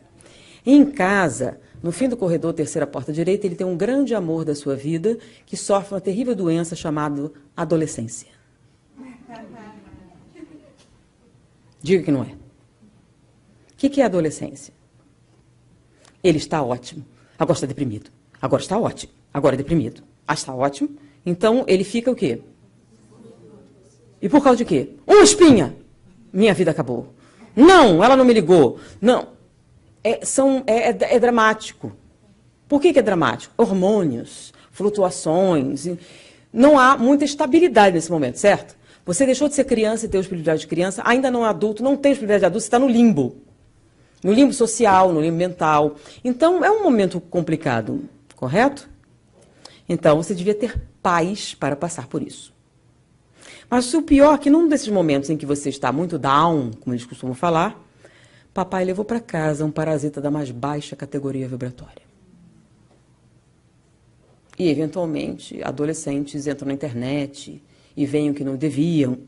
S1: Em casa, no fim do corredor, terceira porta direita, ele tem um grande amor da sua vida que sofre uma terrível doença chamada adolescência. Diga que não é. O que é adolescência? Ele está ótimo, agora está deprimido. Agora está ótimo, agora é deprimido. Está ótimo, então ele fica o quê? E por causa de quê? Uma espinha! Minha vida acabou. Não, ela não me ligou. Não. É dramático. Por que é dramático? Hormônios, flutuações. Não há muita estabilidade nesse momento, certo? Você deixou de ser criança e ter os privilégios de criança, ainda não é adulto, não tem os privilégios de adulto, você está no limbo. No limbo social, no limbo mental. Então, é um momento complicado, correto? Então, você devia ter paz para passar por isso. Mas o pior é que num desses momentos em que você está muito down, como eles costumam falar, papai levou para casa um parasita da mais baixa categoria vibratória. E, eventualmente, adolescentes entram na internet e veem o que não deviam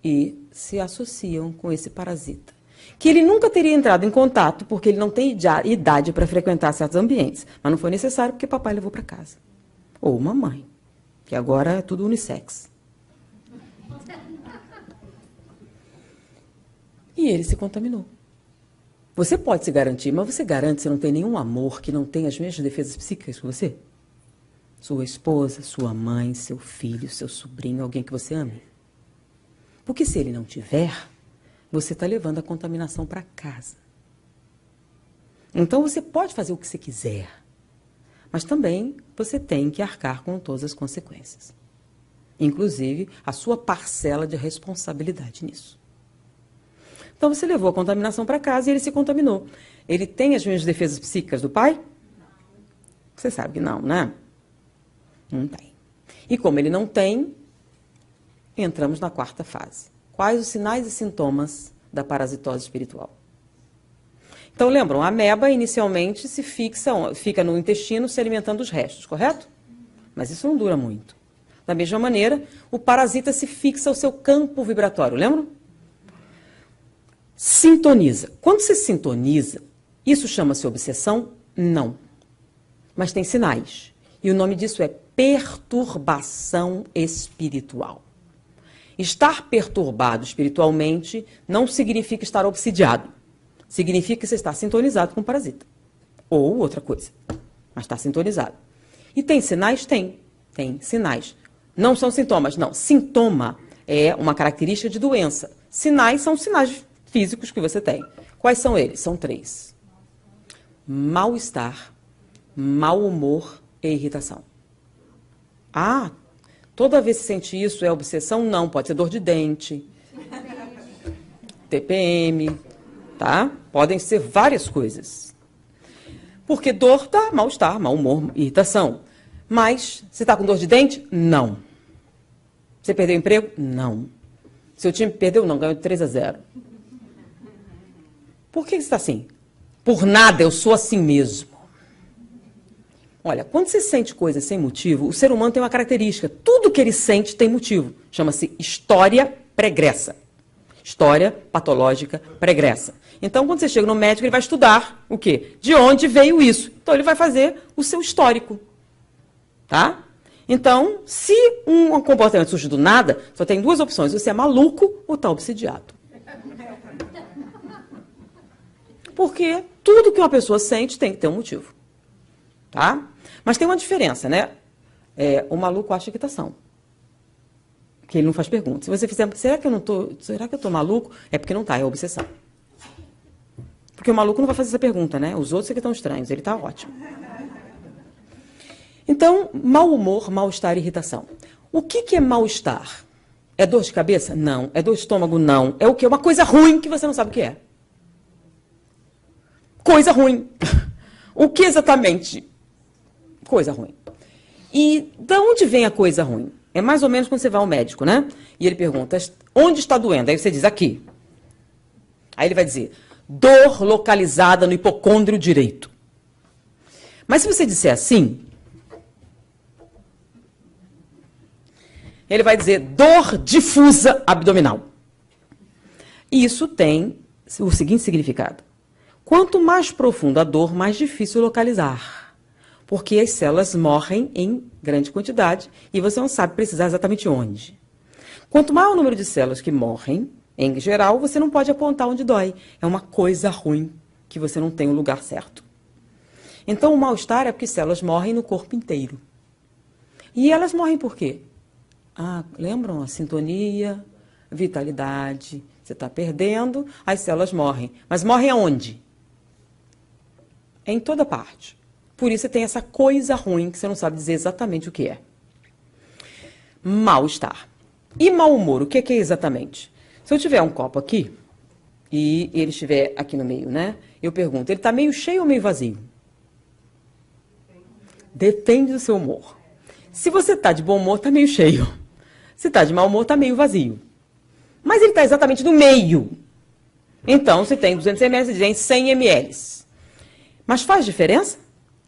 S1: e se associam com esse parasita. Que ele nunca teria entrado em contato porque ele não tem idade para frequentar certos ambientes. Mas não foi necessário porque papai levou para casa. Ou mamãe, que agora é tudo unissex. E ele se contaminou. Você pode se garantir, mas você garante que você não tem nenhum amor que não tenha as mesmas defesas psíquicas que você? Sua esposa, sua mãe, seu filho, seu sobrinho, alguém que você ame? Porque se ele não tiver, você está levando a contaminação para casa. Então você pode fazer o que você quiser, mas também você tem que arcar com todas as consequências. Inclusive a sua parcela de responsabilidade nisso. Então você levou a contaminação para casa e ele se contaminou. Ele tem as mesmas defesas psíquicas do pai? Você sabe que não, né? Não tem. E como ele não tem, entramos na quarta fase. Quais os sinais e sintomas da parasitose espiritual? Então, lembram, a ameba inicialmente fica no intestino se alimentando dos restos, correto? Mas isso não dura muito. Da mesma maneira, o parasita se fixa ao seu campo vibratório, lembram? Sintoniza. Quando se sintoniza, isso chama-se obsessão? Não. Mas tem sinais. E o nome disso é perturbação espiritual. Estar perturbado espiritualmente não significa estar obsidiado. Significa que você está sintonizado com o parasita. Ou outra coisa. Mas está sintonizado. E tem sinais? Tem. Tem sinais. Não são sintomas, não. Sintoma é uma característica de doença. Sinais são sinais físicos que você tem. Quais são eles? São 3. Mal-estar, mau humor e irritação. Ah, toda vez que sente isso é obsessão? Não, pode ser dor de dente, TPM, tá? Podem ser várias coisas. Porque dor dá mal-estar, mau humor, irritação. Mas, você está com dor de dente? Não. Você perdeu o emprego? Não. Seu time perdeu? Não, ganhou de 3-0. Por que você está assim? Por nada, eu sou assim mesmo. Olha, quando você sente coisas sem motivo, o ser humano tem uma característica. Tudo que ele sente tem motivo. Chama-se história pregressa. História patológica pregressa. Então, quando você chega no médico, ele vai estudar o quê? De onde veio isso? Então, ele vai fazer o seu histórico. Tá? Então, se um comportamento surge do nada, só tem 2 opções. Você é maluco ou está obsidiado. Porque tudo que uma pessoa sente tem que ter um motivo. Tá? Mas tem uma diferença, né? O maluco acha irritação. Que ele não faz pergunta. Se você fizer, será que eu tô maluco? É porque não tá, é obsessão. Porque o maluco não vai fazer essa pergunta, né? Os outros é que estão estranhos, ele tá ótimo. Então, mau humor, mal-estar e irritação. O que é mal-estar? É dor de cabeça? Não. É dor de estômago? Não. É o quê? Uma coisa ruim que você não sabe o que é. Coisa ruim. O que exatamente? Coisa ruim. E de onde vem a coisa ruim? É mais ou menos quando você vai ao médico, né? E ele pergunta, onde está doendo? Aí você diz, aqui. Aí ele vai dizer, dor localizada no hipocôndrio direito. Mas se você disser assim, ele vai dizer, dor difusa abdominal. E isso tem o seguinte significado. Quanto mais profunda a dor, mais difícil localizar. Porque as células morrem em grande quantidade e você não sabe precisar exatamente onde. Quanto maior o número de células que morrem, em geral, você não pode apontar onde dói. É uma coisa ruim que você não tem o lugar certo. Então, o mal-estar é porque células morrem no corpo inteiro. E elas morrem por quê? Lembram? A sintonia, vitalidade. Você está perdendo, as células morrem. Mas morrem aonde? Em toda parte. Por isso você tem essa coisa ruim que você não sabe dizer exatamente o que é. Mal-estar. E mau humor, o que é exatamente? Se eu tiver um copo aqui, e ele estiver aqui no meio, né? Eu pergunto, ele está meio cheio ou meio vazio? Depende do seu humor. Se você está de bom humor, está meio cheio. Se está de mau humor, está meio vazio. Mas ele está exatamente no meio. Então, se tem 200 ml, você tem 100 ml. Mas faz diferença?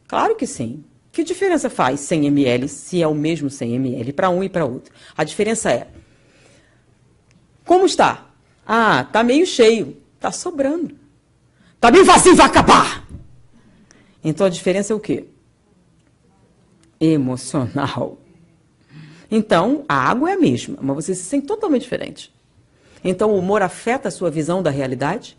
S1: Claro que sim. Que diferença faz 100 ml se é o mesmo 100 ml para um e para outro? A diferença é, como está? Está meio cheio. Está sobrando. Está meio vazio, vai acabar. Então, a diferença é o quê? Emocional. Então, a água é a mesma, mas você se sente totalmente diferente. Então, o humor afeta a sua visão da realidade?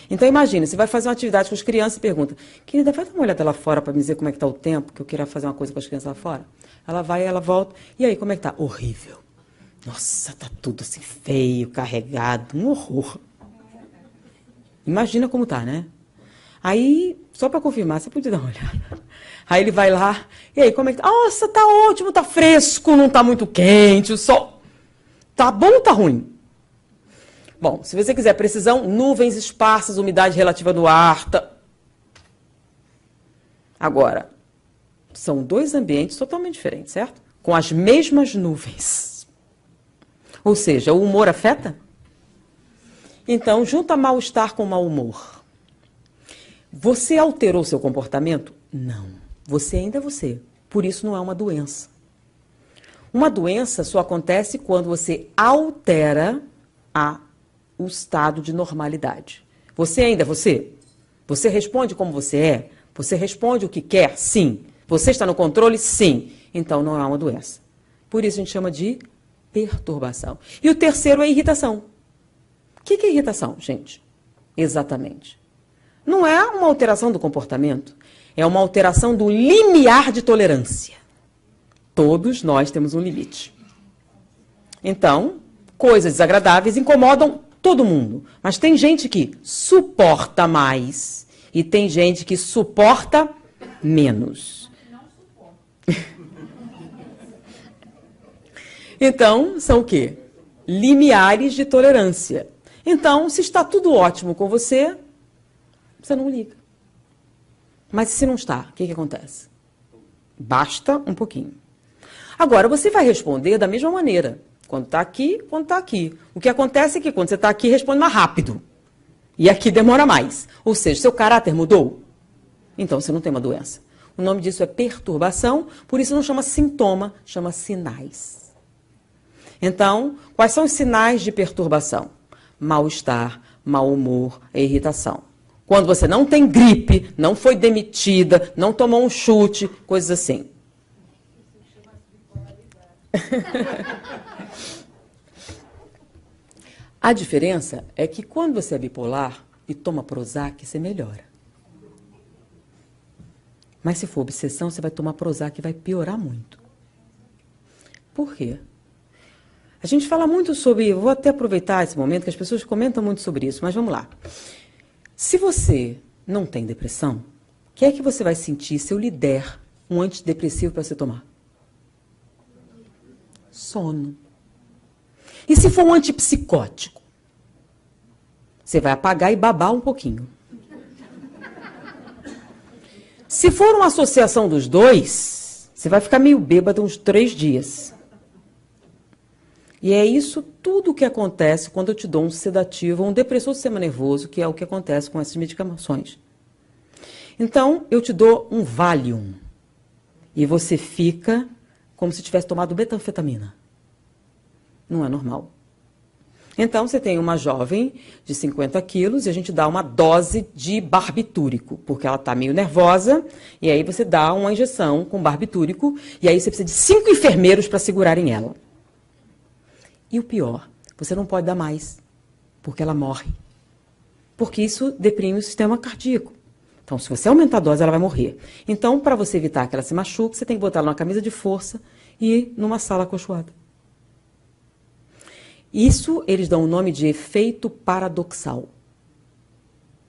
S1: Então, imagina, você vai fazer uma atividade com as crianças e pergunta, querida, vai dar uma olhada lá fora para me dizer como é que está o tempo, que eu queria fazer uma coisa com as crianças lá fora? Ela vai, ela volta, e aí, como é que está? Horrível. Nossa, está tudo assim feio, carregado, um horror. Imagina como está, né? Aí, só para confirmar, você podia dar uma olhada. Aí ele vai lá, e aí, como é que tá? Nossa, tá ótimo, tá fresco, não tá muito quente, o sol. Tá bom ou tá ruim? Bom, se você quiser precisão, nuvens esparsas, umidade relativa no ar. Agora, são dois ambientes totalmente diferentes, certo? Com as mesmas nuvens. Ou seja, o humor afeta? Então, junta mal-estar com mau humor. Você alterou seu comportamento? Não. Você ainda é você. Por isso não é uma doença. Uma doença só acontece quando você altera o estado de normalidade. Você ainda é você? Você responde como você é? Você responde o que quer? Sim. Você está no controle? Sim. Então não é uma doença. Por isso a gente chama de perturbação. E o terceiro é irritação. O que é irritação, gente? Exatamente. Não é uma alteração do comportamento, é uma alteração do limiar de tolerância. Todos nós temos um limite. Então, coisas desagradáveis incomodam todo mundo. Mas tem gente que suporta mais e tem gente que suporta menos. Não suporta. Então, são o quê? Limiares de tolerância. Então, se está tudo ótimo com você, você não liga. Mas se não está, o que acontece? Basta um pouquinho. Agora, você vai responder da mesma maneira. Quando está aqui, quando está aqui. O que acontece é que quando você está aqui, responde mais rápido. E aqui demora mais. Ou seja, seu caráter mudou? Então, você não tem uma doença. O nome disso é perturbação, por isso não chama sintoma, chama sinais. Então, quais são os sinais de perturbação? Mal-estar, mau humor e irritação. Quando você não tem gripe, não foi demitida, não tomou um chute, coisas assim. A diferença é que quando você é bipolar e toma Prozac, você melhora. Mas se for obsessão, você vai tomar Prozac e vai piorar muito. Por quê? A gente fala muito sobre, eu vou até aproveitar esse momento que as pessoas comentam muito sobre isso, mas vamos lá. Se você não tem depressão, o que é que você vai sentir se eu lhe der um antidepressivo para você tomar? Sono. E se for um antipsicótico? Você vai apagar e babar um pouquinho. Se for uma associação dos dois, você vai ficar meio bêbado uns 3 dias. E é isso tudo o que acontece quando eu te dou um sedativo ou um depressor do sistema nervoso, que é o que acontece com essas medicações. Então, eu te dou um Valium. E você fica como se tivesse tomado metanfetamina. Não é normal. Então, você tem uma jovem de 50 quilos e a gente dá uma dose de barbitúrico, porque ela está meio nervosa, e aí você dá uma injeção com barbitúrico, e aí você precisa de 5 enfermeiros para segurarem ela. E o pior, você não pode dar mais, porque ela morre. Porque isso deprime o sistema cardíaco. Então, se você aumentar a dose, ela vai morrer. Então, para você evitar que ela se machuque, você tem que botar ela numa camisa de força e numa sala acolchoada. Isso eles dão o nome de efeito paradoxal.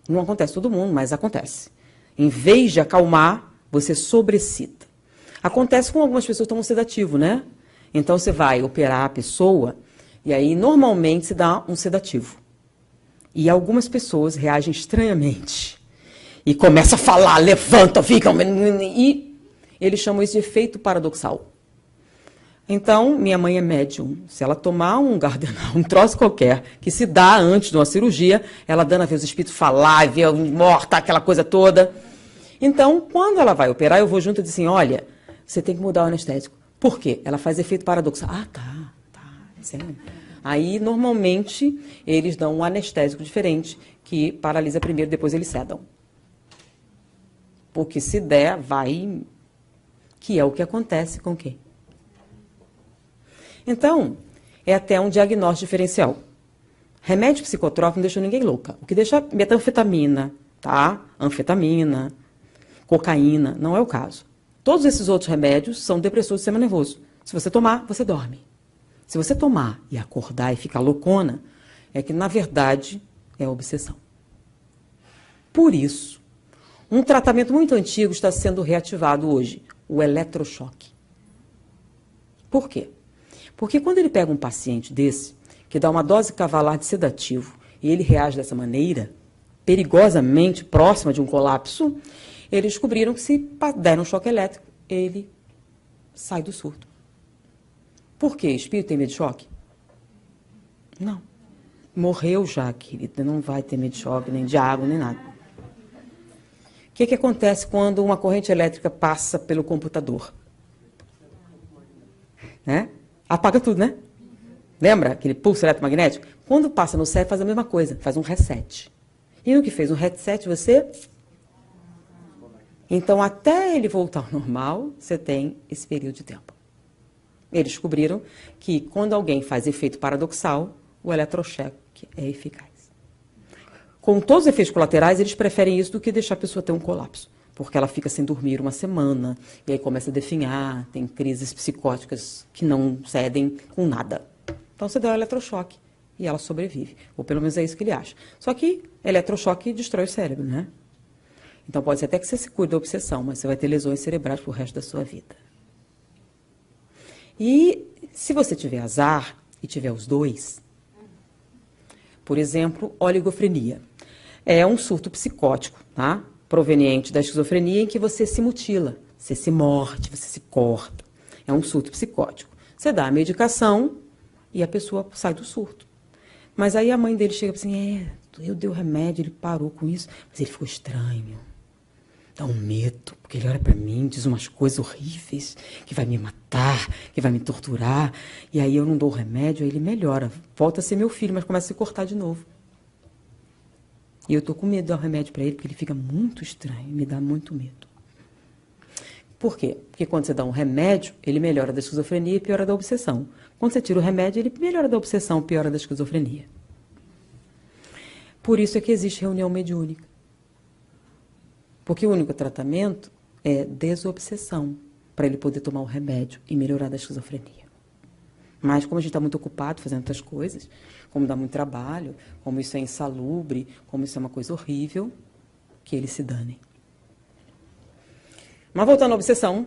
S1: Não acontece todo mundo, mas acontece. Em vez de acalmar, você sobrecita. Acontece com algumas pessoas que tomam sedativo, né? Então você vai operar a pessoa e aí normalmente se dá um sedativo. E algumas pessoas reagem estranhamente. E começam a falar, levantam, ficam... E eles chamam isso de efeito paradoxal. Então, minha mãe é médium. Se ela tomar um gardenal, um troço qualquer, que se dá antes de uma cirurgia, ela dando a ver os espíritos falar, ver morta, aquela coisa toda. Então, quando ela vai operar, eu vou junto e digo assim, olha, você tem que mudar o anestésico. Por quê? Ela faz efeito paradoxal. Ah, tá. Sério. Aí, normalmente, eles dão um anestésico diferente, que paralisa primeiro, depois eles sedam. Porque se der, vai... Que é o que acontece com quem? Então, é até um diagnóstico diferencial. Remédio psicotrópico não deixa ninguém louca. O que deixa metanfetamina, tá? Anfetamina, cocaína, não é o caso. Todos esses outros remédios são depressores do sistema nervoso. Se você tomar, você dorme. Se você tomar e acordar e ficar loucona, é que, na verdade, é obsessão. Por isso, um tratamento muito antigo está sendo reativado hoje, o eletrochoque. Por quê? Porque quando ele pega um paciente desse, que dá uma dose cavalar de sedativo, e ele reage dessa maneira, perigosamente próxima de um colapso, eles descobriram que se der um choque elétrico, ele sai do surto. Por quê? Espírito tem medo de choque? Não. Morreu já, querida, não vai ter medo de choque, nem de água, nem nada. O que acontece quando uma corrente elétrica passa pelo computador? Né? Apaga tudo, né? Lembra aquele pulso eletromagnético? Quando passa no cérebro, faz a mesma coisa, faz um reset. E no que fez um reset, você... Então, até ele voltar ao normal, você tem esse período de tempo. Eles descobriram que quando alguém faz efeito paradoxal, o eletrochoque é eficaz. Com todos os efeitos colaterais, eles preferem isso do que deixar a pessoa ter um colapso. Porque ela fica sem dormir uma semana, e aí começa a definhar, tem crises psicóticas que não cedem com nada. Então você dá o eletrochoque e ela sobrevive. Ou pelo menos é isso que ele acha. Só que eletrochoque destrói o cérebro, né? Então pode ser até que você se cure da obsessão, mas você vai ter lesões cerebrais pro resto da sua vida. E se você tiver azar e tiver os dois, por exemplo, oligofrenia. É um surto psicótico, tá? Proveniente da esquizofrenia em que você se mutila, você se morde, você se corta. É um surto psicótico. Você dá a medicação e a pessoa sai do surto. Mas aí a mãe dele chega assim, eu dei o remédio, ele parou com isso, mas ele ficou estranho. Dá um medo, porque ele olha para mim, diz umas coisas horríveis, que vai me matar, que vai me torturar. E aí eu não dou o remédio, aí ele melhora. Volta a ser meu filho, mas começa a se cortar de novo. E eu estou com medo de dar o remédio para ele, porque ele fica muito estranho, me dá muito medo. Por quê? Porque quando você dá um remédio, ele melhora da esquizofrenia e piora da obsessão. Quando você tira o remédio, ele melhora da obsessão e piora da esquizofrenia. Por isso é que existe reunião mediúnica. Porque o único tratamento é desobsessão, para ele poder tomar o remédio e melhorar da esquizofrenia. Mas como a gente está muito ocupado fazendo outras coisas, como dá muito trabalho, como isso é insalubre, como isso é uma coisa horrível, que eles se danem. Mas voltando à obsessão,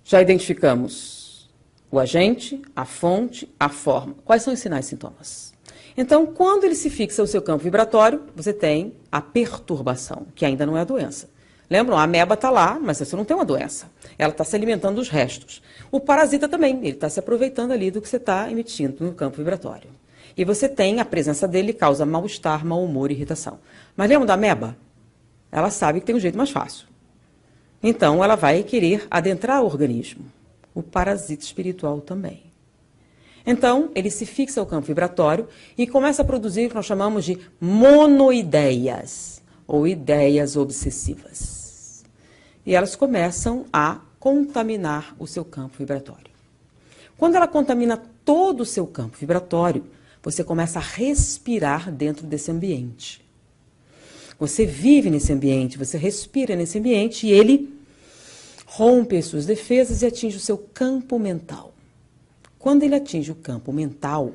S1: já identificamos o agente, a fonte, a forma. Quais são os sinais e sintomas? Então, quando ele se fixa no seu campo vibratório, você tem a perturbação, que ainda não é a doença. Lembram? A ameba está lá, mas você não tem uma doença. Ela está se alimentando dos restos. O parasita também, ele está se aproveitando ali do que você está emitindo no campo vibratório. E você tem, a presença dele causa mal-estar, mau humor e irritação. Mas lembram da ameba? Ela sabe que tem um jeito mais fácil. Então, ela vai querer adentrar o organismo. O parasita espiritual também. Então, ele se fixa ao campo vibratório e começa a produzir o que nós chamamos de monoideias, ou ideias obsessivas. E elas começam a contaminar o seu campo vibratório. Quando ela contamina todo o seu campo vibratório, você começa a respirar dentro desse ambiente. Você vive nesse ambiente, você respira nesse ambiente e ele rompe as suas defesas e atinge o seu campo mental. Quando ele atinge o campo mental,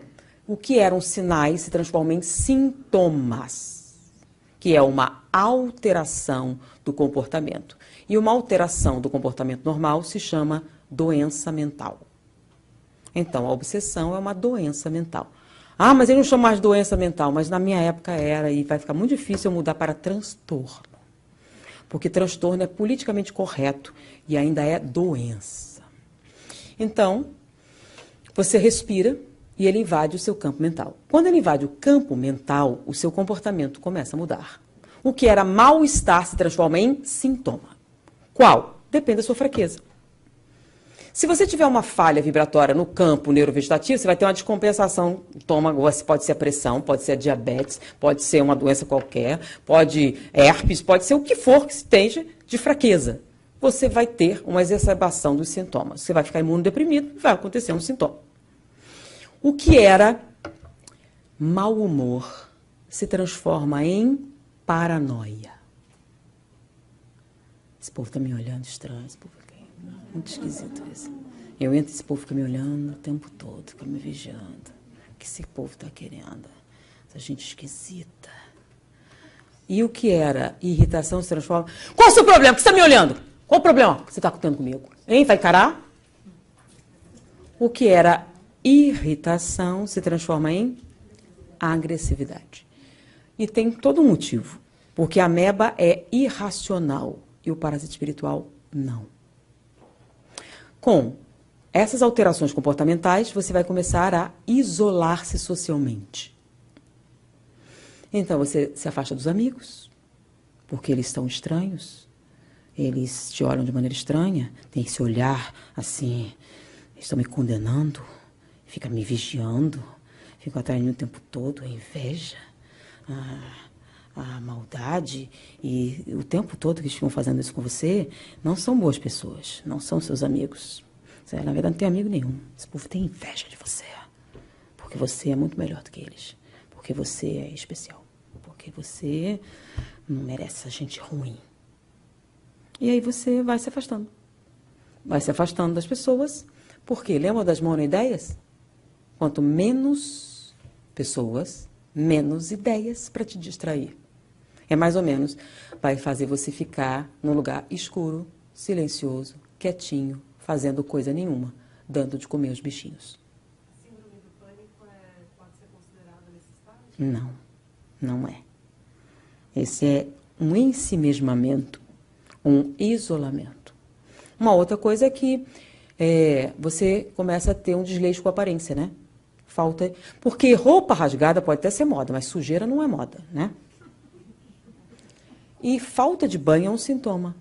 S1: o que eram sinais se transformam em sintomas, que é uma alteração do comportamento. E uma alteração do comportamento normal se chama doença mental. Então, a obsessão é uma doença mental. Ah, mas ele não chama mais de doença mental, mas na minha época era, e vai ficar muito difícil eu mudar para transtorno. Porque transtorno é politicamente correto e ainda é doença. Então, você respira e ele invade o seu campo mental. Quando ele invade o campo mental, o seu comportamento começa a mudar. O que era mal-estar se transforma em sintoma. Qual? Depende da sua fraqueza. Se você tiver uma falha vibratória no campo neurovegetativo, você vai ter uma descompensação do estômago, pode ser a pressão, pode ser a diabetes, pode ser uma doença qualquer, pode herpes, pode ser o que for que esteja de fraqueza. Você vai ter uma exacerbação dos sintomas. Você vai ficar imunodeprimido e vai acontecer um sintoma. O que era mau humor se transforma em paranoia. Esse povo está me olhando estranho, esse povo aqui, muito esquisito isso. Eu entro e esse povo fica me olhando o tempo todo, fica me vigiando. O que esse povo está querendo? Essa gente esquisita. E o que era irritação se transforma... Qual é o seu problema? Por que você está me olhando? Qual o problema que você está tendo comigo? Hein? Vai encarar? O que era irritação se transforma em agressividade. E tem todo um motivo. Porque a ameba é irracional e o parasita espiritual não. Com essas alterações comportamentais, você vai começar a isolar-se socialmente. Então, você se afasta dos amigos, porque eles estão estranhos, eles te olham de maneira estranha, tem esse olhar assim, estão me condenando, fica me vigiando, ficam atrás de mim o tempo todo, a inveja, a maldade, e o tempo todo que eles ficam fazendo isso com você, não são boas pessoas, não são seus amigos. Você, na verdade, não tem amigo nenhum. Esse povo tem inveja de você, porque você é muito melhor do que eles, porque você é especial, porque você não merece essa gente ruim. E aí você vai se afastando. Vai se afastando das pessoas, porque lembra das monoideias? Quanto menos pessoas, menos ideias para te distrair. É mais ou menos, vai fazer você ficar num lugar escuro, silencioso, quietinho, fazendo coisa nenhuma, dando de comer os bichinhos.
S2: Síndrome do pânico pode ser considerado nesse estágio?
S1: Não, não é. Esse é um ensimesmamento, um isolamento. Uma outra coisa é que você começa a ter um desleixo com a aparência, né? Falta, porque roupa rasgada pode até ser moda, mas sujeira não é moda, né? E falta de banho é um sintoma.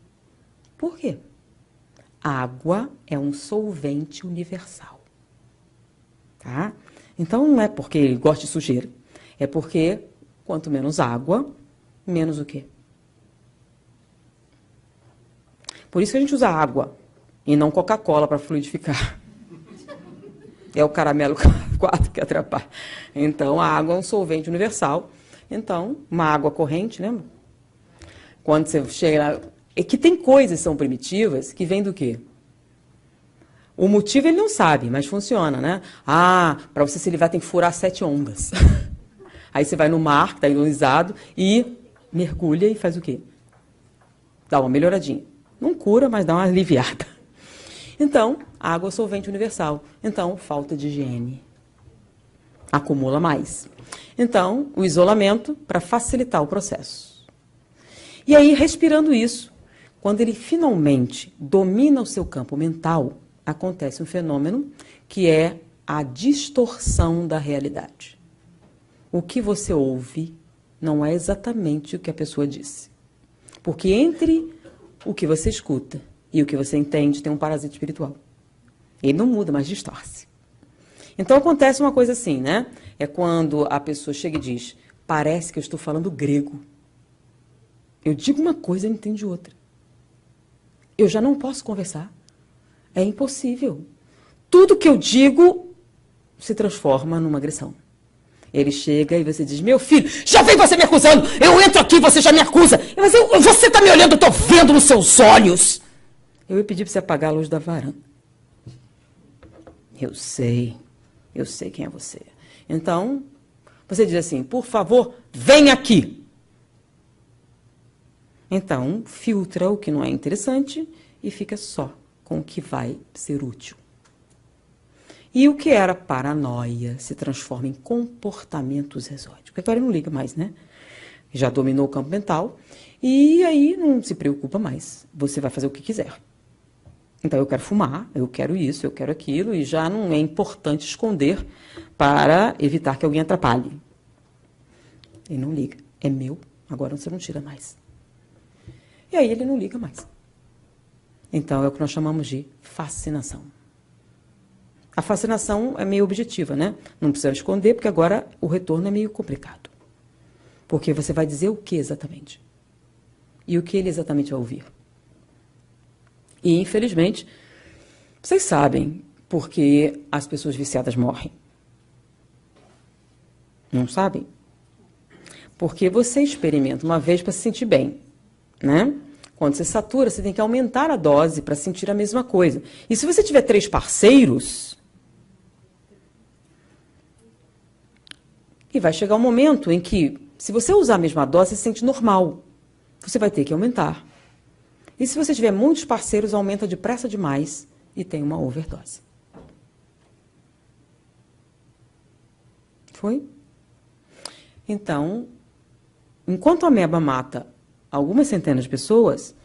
S1: Por quê? Água é um solvente universal. Tá? Então não é porque ele gosta de sujeira, é porque quanto menos água, menos o quê? Por isso que a gente usa água e não Coca-Cola para fluidificar. É o caramelo 4 que atrapalha. Então, a água é um solvente universal. Então, uma água corrente, lembra? Quando você chega lá... É que tem coisas que são primitivas que vêm do quê? O motivo ele não sabe, mas funciona, né? Para você se livrar tem que furar 7 ondas. Aí você vai no mar, que está ionizado, e mergulha e faz o quê? Dá uma melhoradinha. Não cura, mas dá uma aliviada. Então, água é solvente universal. Então, falta de higiene. Acumula mais. Então, o isolamento para facilitar o processo. E aí, respirando isso, quando ele finalmente domina o seu campo mental, acontece um fenômeno que é a distorção da realidade. O que você ouve não é exatamente o que a pessoa disse. Porque entre o que você escuta e o que você entende tem um parasita espiritual. Ele não muda, mas distorce. Então acontece uma coisa assim, né? É quando a pessoa chega e diz, parece que eu estou falando grego. Eu digo uma coisa e entendo outra. Eu já não posso conversar. É impossível. Tudo que eu digo se transforma numa agressão. Ele chega e você diz, meu filho, já vem você me acusando. Eu entro aqui, você já me acusa. Mas você está me olhando, eu estou vendo nos seus olhos. Eu ia pedir para você apagar a luz da varanda. Eu sei quem é você. Então, você diz assim, por favor, vem aqui. Então, filtra o que não é interessante e fica só com o que vai ser útil. E o que era paranoia se transforma em comportamentos exóticos. Agora ele não liga mais, né? Já dominou o campo mental e aí não se preocupa mais. Você vai fazer o que quiser. Então, eu quero fumar, eu quero isso, eu quero aquilo, e já não é importante esconder para evitar que alguém atrapalhe. Ele não liga. É meu, agora você não tira mais. E aí ele não liga mais. Então, é o que nós chamamos de fascinação. A fascinação é meio objetiva, né? Não precisa esconder, porque agora o retorno é meio complicado. Porque você vai dizer o que exatamente? E o que ele exatamente vai ouvir? E, infelizmente, vocês sabem por que as pessoas viciadas morrem. Não sabem? Porque você experimenta uma vez para se sentir bem, né? Quando você satura, você tem que aumentar a dose para sentir a mesma coisa. E se você tiver 3 parceiros, e vai chegar um momento em que, se você usar a mesma dose, você se sente normal. Você vai ter que aumentar. E se você tiver muitos parceiros, aumenta depressa demais e tem uma overdose. Foi? Então, enquanto a ameba mata algumas centenas de pessoas,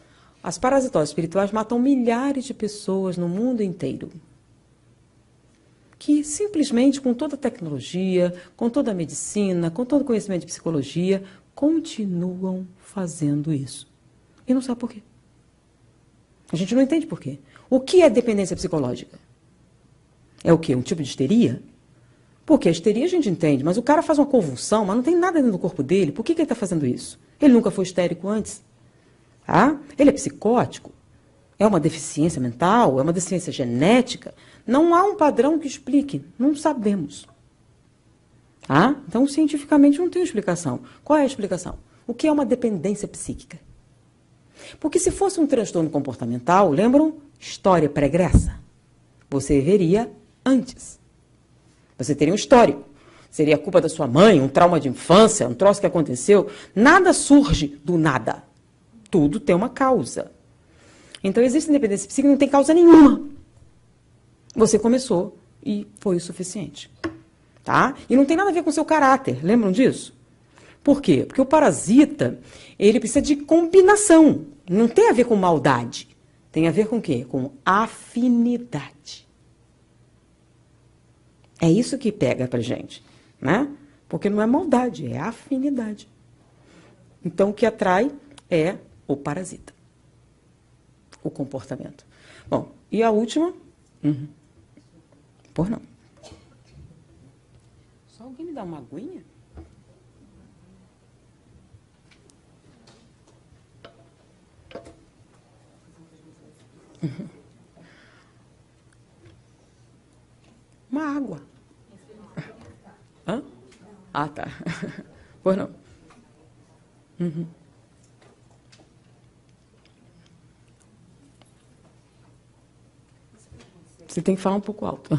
S1: as parasitoses espirituais matam milhares de pessoas no mundo inteiro. Que simplesmente, com toda a tecnologia, com toda a medicina, com todo o conhecimento de psicologia, continuam fazendo isso. E não sabe por quê. A gente não entende por quê. O que é dependência psicológica? É o quê? Um tipo de histeria? Porque a histeria a gente entende, mas o cara faz uma convulsão, mas não tem nada dentro do corpo dele. Por que ele está fazendo isso? Ele nunca foi histérico antes. Tá? Ele é psicótico? É uma deficiência mental? É uma deficiência genética? Não há um padrão que explique. Não sabemos. Tá? Então, cientificamente, não tem explicação. Qual é a explicação? O que é uma dependência psíquica? Porque se fosse um transtorno comportamental, lembram? História pregressa. Você veria antes. Você teria um histórico. Seria culpa da sua mãe, um trauma de infância, um troço que aconteceu. Nada surge do nada. Tudo tem uma causa. Então, existe independência psíquica e não tem causa nenhuma. Você começou e foi o suficiente. Tá? E não tem nada a ver com o seu caráter. Lembram disso? Por quê? Porque o parasita, ele precisa de combinação. Não tem a ver com maldade. Tem a ver com o quê? Com afinidade. É isso que pega pra gente, né? Porque não é maldade, é afinidade. Então, o que atrai é o parasita. O comportamento. Bom, e a última? Por não. Só alguém me dá uma aguinha? Uma água. Hã? Ah, tá. Pois não. Você tem que falar um pouco alto.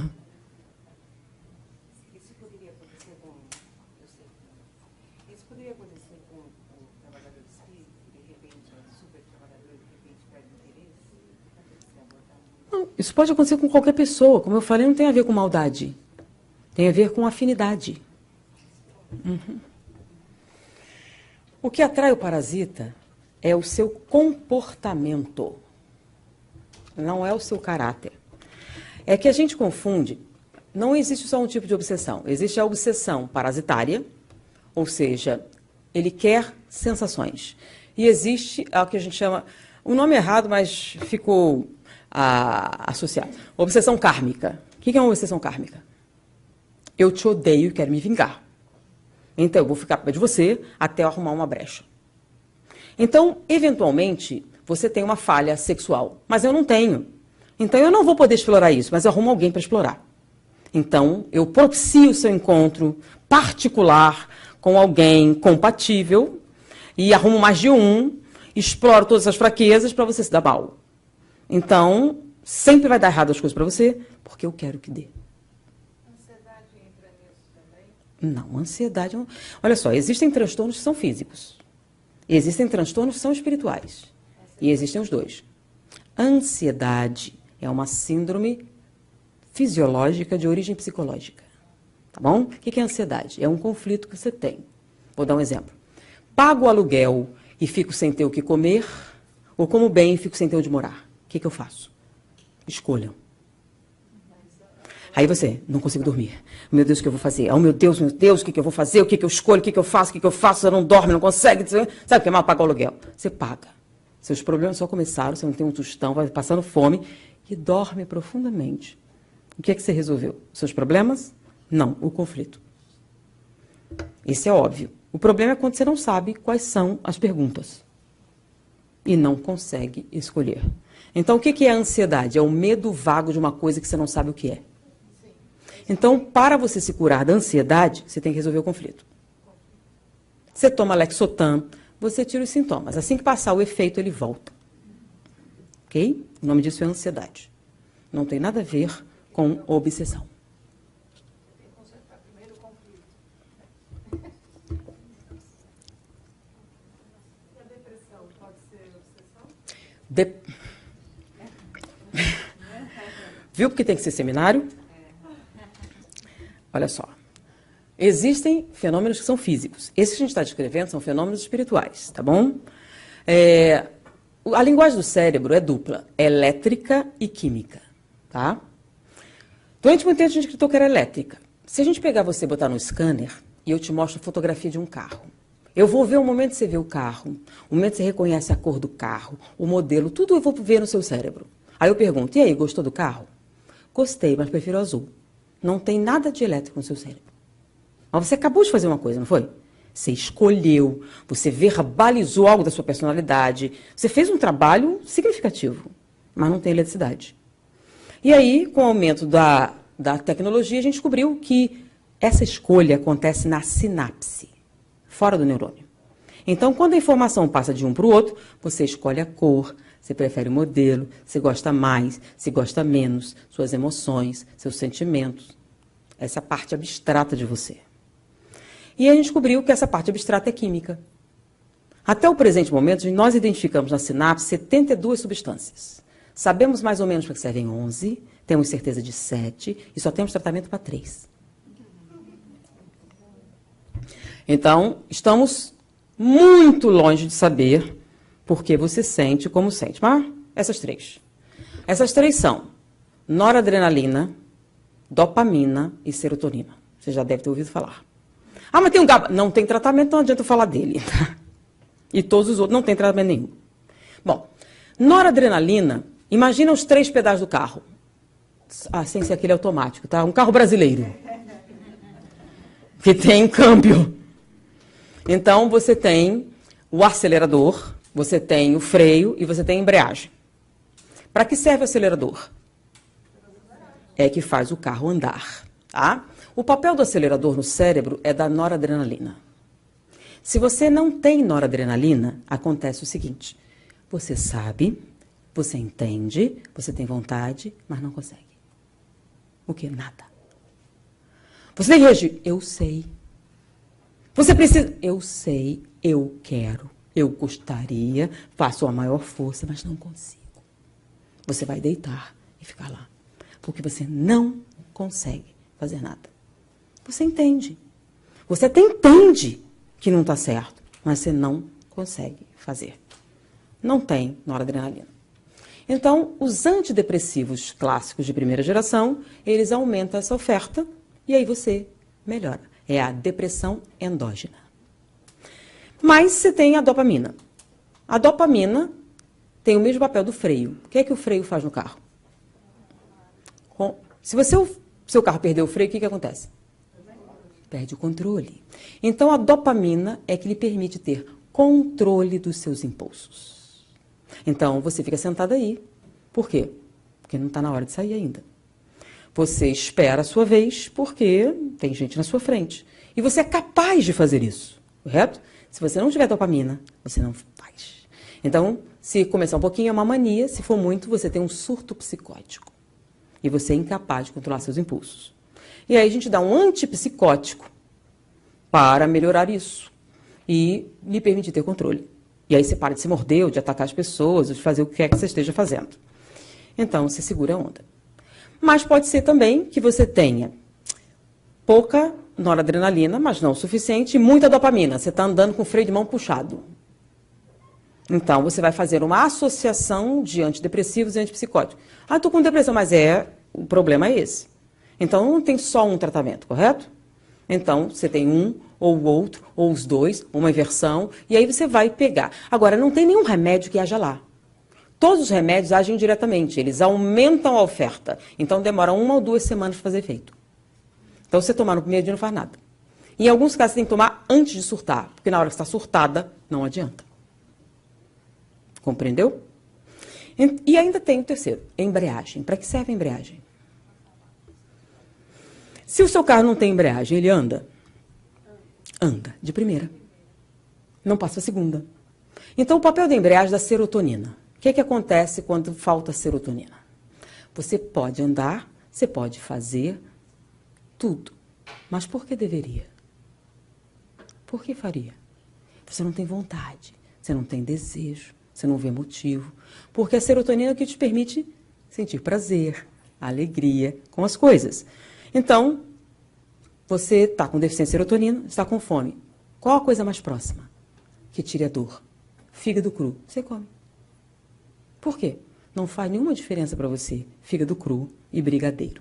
S3: Isso poderia acontecer com, eu sei, isso poderia acontecer com o trabalhador espírita, que de repente é super trabalhador, de repente perde o interesse?
S1: Não, isso pode acontecer com qualquer pessoa. Como eu falei, não tem a ver com maldade. Tem a ver com afinidade. O que atrai o parasita é o seu comportamento. Não é o seu caráter. É que a gente confunde. Não existe só um tipo de obsessão. Existe a obsessão parasitária, ou seja, ele quer sensações. E existe o que a gente chama, um nome errado, mas ficou associado. Obsessão kármica. O que é uma obsessão kármica? Eu te odeio e quero me vingar. Então, eu vou ficar perto de você até eu arrumar uma brecha. Então, eventualmente, você tem uma falha sexual, mas eu não tenho. Então, eu não vou poder explorar isso, mas eu arrumo alguém para explorar. Então, eu propicio o seu encontro particular com alguém compatível e arrumo mais de um, exploro todas as fraquezas para você se dar mal. Então, sempre vai dar errado as coisas para você, porque eu quero que dê.
S2: Ansiedade entra nisso também?
S1: Não, ansiedade... Olha só, existem transtornos que são físicos. Existem transtornos que são espirituais. E existem os dois. Ansiedade é uma síndrome fisiológica de origem psicológica. Tá bom? O que é ansiedade? É um conflito que você tem. Vou dar um exemplo. Pago o aluguel e fico sem ter o que comer, ou como bem e fico sem ter onde morar. O que eu faço? Escolham. Aí você, não consigo dormir. Meu Deus, o que eu vou fazer? Oh, meu Deus, o que eu vou fazer? O que eu escolho? O que eu faço? O que eu faço? Você não dorme, não consegue. Sabe o que é mal pagar o aluguel? Você paga. Seus problemas só começaram, você não tem um tostão, vai passando fome e dorme profundamente. O que é que você resolveu? Os seus problemas? Não, o conflito. Esse é óbvio. O problema é quando você não sabe quais são as perguntas e não consegue escolher. Então, o que é a ansiedade? É o medo vago de uma coisa que você não sabe o que é. Então, para você se curar da ansiedade, você tem que resolver o conflito. Você toma Lexotan, você tira os sintomas. Assim que passar o efeito, ele volta. Ok? O nome disso é ansiedade. Não tem nada a ver com obsessão.
S2: Tem que consertar primeiro o conflito. E a depressão pode ser obsessão?
S1: Viu porque tem que ser seminário? Olha só. Existem fenômenos que são físicos. Esses que a gente está descrevendo são fenômenos espirituais, tá bom? A linguagem do cérebro é dupla, elétrica e química, tá? Durante muito tempo a gente acreditou que era elétrica. Se a gente pegar você e botar no scanner, e eu te mostro a fotografia de um carro, eu vou ver o momento que você vê o carro, o momento que você reconhece a cor do carro, o modelo, tudo eu vou ver no seu cérebro. Aí eu pergunto, e aí, gostou do carro? Gostei, mas prefiro azul. Não tem nada de elétrico no seu cérebro. Mas você acabou de fazer uma coisa, não foi? Você escolheu, você verbalizou algo da sua personalidade, você fez um trabalho significativo, mas não tem eletricidade. E aí, com o aumento da tecnologia, a gente descobriu que essa escolha acontece na sinapse, fora do neurônio. Então, quando a informação passa de um para o outro, você escolhe a cor, você prefere o modelo, você gosta mais, você gosta menos, suas emoções, seus sentimentos, essa parte abstrata de você. E a gente descobriu que essa parte abstrata é química. Até o presente momento, nós identificamos na sinapse 72 substâncias. Sabemos mais ou menos para que servem 11, temos certeza de 7 e só temos tratamento para 3. Então, estamos muito longe de saber por que você sente como sente. Mas essas três são noradrenalina, dopamina e serotonina. Você já deve ter ouvido falar. Ah, mas tem um GABA. Não tem tratamento, não adianta eu falar dele. E todos os outros não tem tratamento nenhum. Bom, noradrenalina, imagina os 3 pedais do carro. Ah, sem ser aquele automático, tá? Um carro brasileiro. Que tem câmbio. Então, você tem o acelerador, você tem o freio e você tem a embreagem. Para que serve o acelerador? É que faz o carro andar, tá? O papel do acelerador no cérebro é da noradrenalina. Se você não tem noradrenalina, acontece o seguinte: você sabe, você entende, você tem vontade, mas não consegue. O que? Nada. Você tem que reagir. Eu sei. Você precisa. Eu sei, eu quero, eu gostaria, faço a maior força, mas não consigo. Você vai deitar e ficar lá. Porque você não consegue fazer nada. Você entende. Você até entende que não está certo, mas você não consegue fazer. Não tem noradrenalina. Então, os antidepressivos clássicos de primeira geração, eles aumentam essa oferta e aí você melhora. É a depressão endógena. Mas você tem a dopamina. A dopamina tem o mesmo papel do freio. O que é que o freio faz no carro? Se o seu carro perder o freio, o que acontece? Perde o controle. Então, a dopamina é que lhe permite ter controle dos seus impulsos. Então, você fica sentado aí. Por quê? Porque não está na hora de sair ainda. Você espera a sua vez porque tem gente na sua frente. E você é capaz de fazer isso, correto? Se você não tiver dopamina, você não faz. Então, se começar um pouquinho, é uma mania. Se for muito, você tem um surto psicótico. E você é incapaz de controlar seus impulsos. E aí a gente dá um antipsicótico para melhorar isso e lhe permitir ter controle. E aí você para de se morder, ou de atacar as pessoas, ou de fazer o que quer que você esteja fazendo. Então, você segura a onda. Mas pode ser também que você tenha pouca noradrenalina, mas não o suficiente, e muita dopamina. Você está andando com o freio de mão puxado. Então, você vai fazer uma associação de antidepressivos e antipsicóticos. Ah, estou com depressão, mas o problema é esse. Então, não tem só um tratamento, correto? Então, você tem um, ou o outro, ou os dois, uma inversão, e aí você vai pegar. Agora, não tem nenhum remédio que haja lá. Todos os remédios agem diretamente, eles aumentam a oferta. Então, demora 1 ou 2 semanas para fazer efeito. Então, você tomar no primeiro dia não faz nada. Em alguns casos, você tem que tomar antes de surtar, porque na hora que está surtada, não adianta. Compreendeu? E ainda tem o terceiro, embreagem. Para que serve a embreagem? Se o seu carro não tem embreagem, ele anda? Anda, de primeira. Não passa a segunda. Então, o papel da embreagem é da serotonina. O que acontece quando falta serotonina? Você pode andar, você pode fazer tudo. Mas por que deveria? Por que faria? Você não tem vontade, você não tem desejo, você não vê motivo. Porque a serotonina é o que te permite sentir prazer, alegria com as coisas. Então, Você está com deficiência de serotonina, está com fome. Qual a coisa mais próxima que tire a dor? Fígado cru. Você come. Por quê? Não faz nenhuma diferença para você fígado cru e brigadeiro.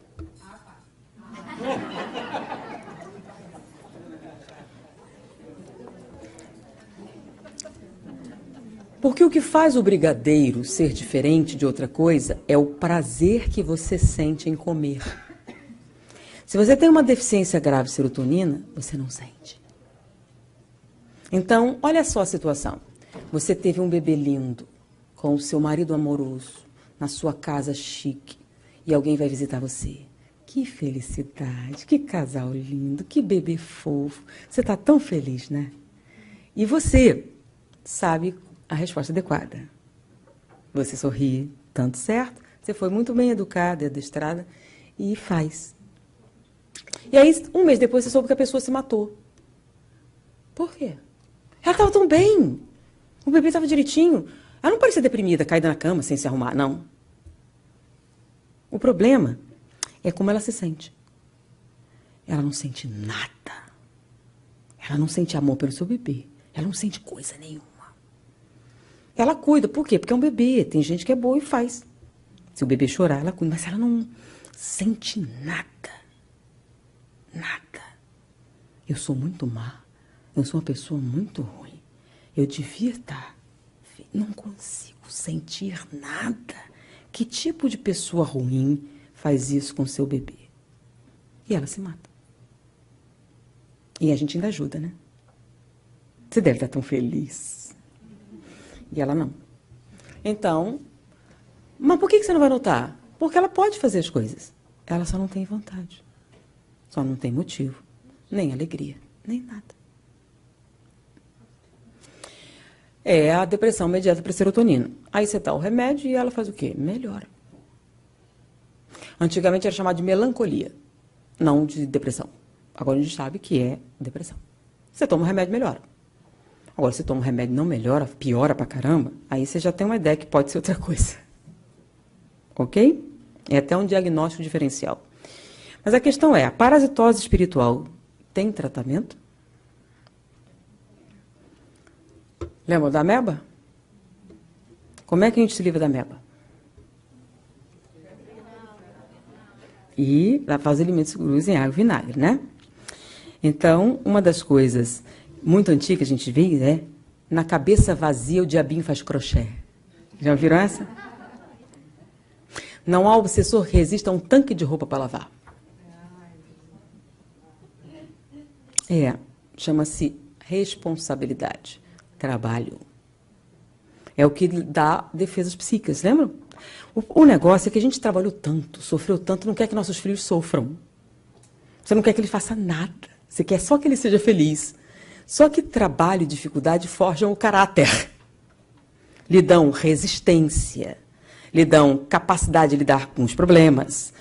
S1: Porque o que faz o brigadeiro ser diferente de outra coisa é o prazer que você sente em comer. Se você tem uma deficiência grave de serotonina, você não sente. Então, olha só a situação. Você teve um bebê lindo, com o seu marido amoroso, na sua casa chique, e alguém vai visitar você. Que felicidade, que casal lindo, que bebê fofo. Você está tão feliz, né? E você sabe a resposta adequada. Você sorri, tanto certo, você foi muito bem educada, adestrada, e faz. E aí, um mês depois, você soube que a pessoa se matou. Por quê? Ela estava tão bem. O bebê estava direitinho. Ela não parecia deprimida, caída na cama, sem se arrumar, não. O problema é como ela se sente. Ela não sente nada. Ela não sente amor pelo seu bebê. Ela não sente coisa nenhuma. Ela cuida. Por quê? Porque é um bebê. Tem gente que é boa e faz. Se o bebê chorar, ela cuida. Mas ela não sente nada. Nada. Eu sou muito má. Eu sou uma pessoa muito ruim. Eu devia estar... Não consigo sentir nada. Que tipo de pessoa ruim faz isso com seu bebê? E ela se mata. E a gente ainda ajuda, né? Você deve estar tão feliz. E ela não. Então, mas por que você não vai notar? Porque ela pode fazer as coisas. Ela só não tem vontade. Só não tem motivo. Nem alegria. Nem nada. É a depressão mediada por serotonina. Aí você dá o remédio e ela faz o quê? Melhora. Antigamente era chamado de melancolia, não de depressão. Agora a gente sabe que é depressão. Você toma o remédio, melhora. Agora, se toma um remédio e não melhora, piora pra caramba, aí você já tem uma ideia que pode ser outra coisa. Ok? É até um diagnóstico diferencial. Mas a questão é, a parasitose espiritual tem tratamento? Lembra da ameba? Como é que a gente se livra da ameba? E lavar os alimentos crus em água e vinagre, né? Então, uma das coisas muito antigas que a gente vê é na cabeça vazia o diabinho faz crochê. Já ouviram essa? Não há obsessor que resista a um tanque de roupa para lavar. Chama-se responsabilidade. Trabalho. É o que dá defesas psíquicas, lembram? O negócio é que a gente trabalhou tanto, sofreu tanto, não quer que nossos filhos sofram. Você não quer que ele faça nada. Você quer só que ele seja feliz. Só que trabalho e dificuldade forjam o caráter. Lhe dão resistência. Lhe dão capacidade de lidar com os problemas.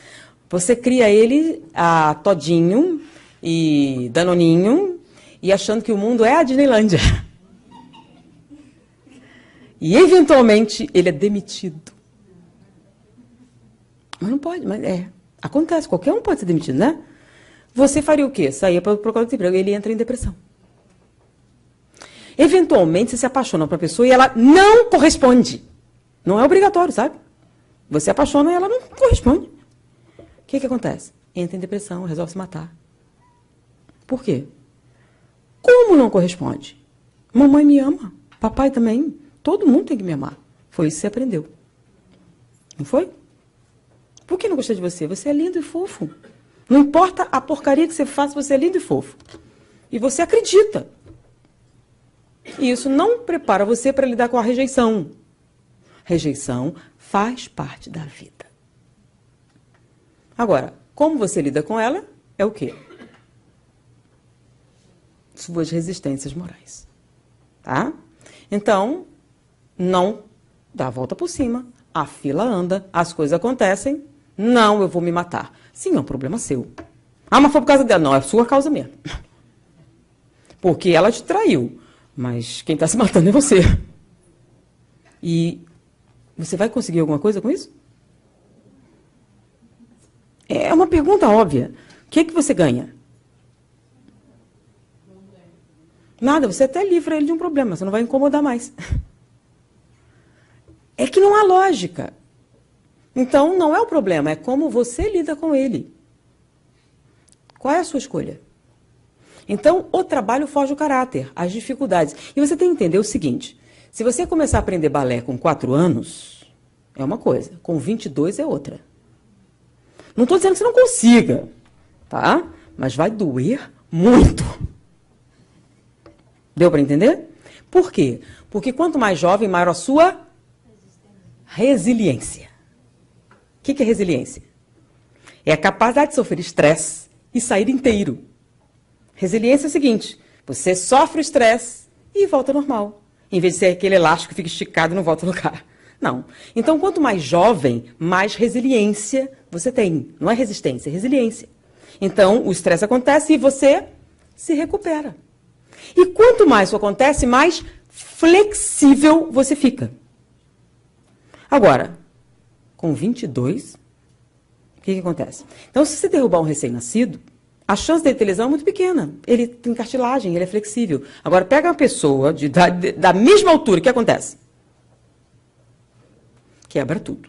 S1: Você cria ele todinho e danoninho e achando que o mundo é a Disneylândia. E, eventualmente, ele é demitido. Mas não pode, acontece, qualquer um pode ser demitido, né? Você faria o quê? Saía para procurar outro emprego, ele entra em depressão. Eventualmente, você se apaixona por uma pessoa e ela não corresponde. Não é obrigatório, sabe? Você apaixona e ela não corresponde. O que acontece? Entra em depressão, resolve se matar. Por quê? Como não corresponde? Mamãe me ama, papai também. Todo mundo tem que me amar. Foi isso que você aprendeu. Não foi? Por que não gostei de você? Você é lindo e fofo. Não importa a porcaria que você faça, você é lindo e fofo. E você acredita. E isso não prepara você para lidar com a rejeição. Rejeição faz parte da vida. Agora, como você lida com ela, é o quê? Suas resistências morais. Tá? Então, não dá a volta por cima, a fila anda, as coisas acontecem, não, eu vou me matar. Sim, é um problema seu. Mas foi por causa dela. Não, é sua causa mesmo. Porque ela te traiu, mas quem está se matando é você. E você vai conseguir alguma coisa com isso? É uma pergunta óbvia. O que você ganha? Nada, você até livra ele de um problema, você não vai incomodar mais. É que não há lógica. Então, não é o problema, é como você lida com ele. Qual é a sua escolha? Então, o trabalho foge o caráter, as dificuldades. E você tem que entender o seguinte, se você começar a aprender balé com 4 anos, é uma coisa, com 22 é outra. Não estou dizendo que você não consiga, tá? Mas vai doer muito. Deu para entender? Por quê? Porque quanto mais jovem, maior a sua resiliência. O que é resiliência? É a capacidade de sofrer estresse e sair inteiro. Resiliência é o seguinte, você sofre o estresse e volta ao normal. Em vez de ser aquele elástico que fica esticado e não volta ao lugar. Não. Então, quanto mais jovem, mais resiliência você tem. Não é resistência, é resiliência. Então, o estresse acontece e você se recupera. E quanto mais isso acontece, mais flexível você fica. Agora, com 22, o que acontece? Então, se você derrubar um recém-nascido, a chance dele ter lesão é muito pequena. Ele tem cartilagem, ele é flexível. Agora, pega uma pessoa da mesma altura, o que acontece? Quebra tudo.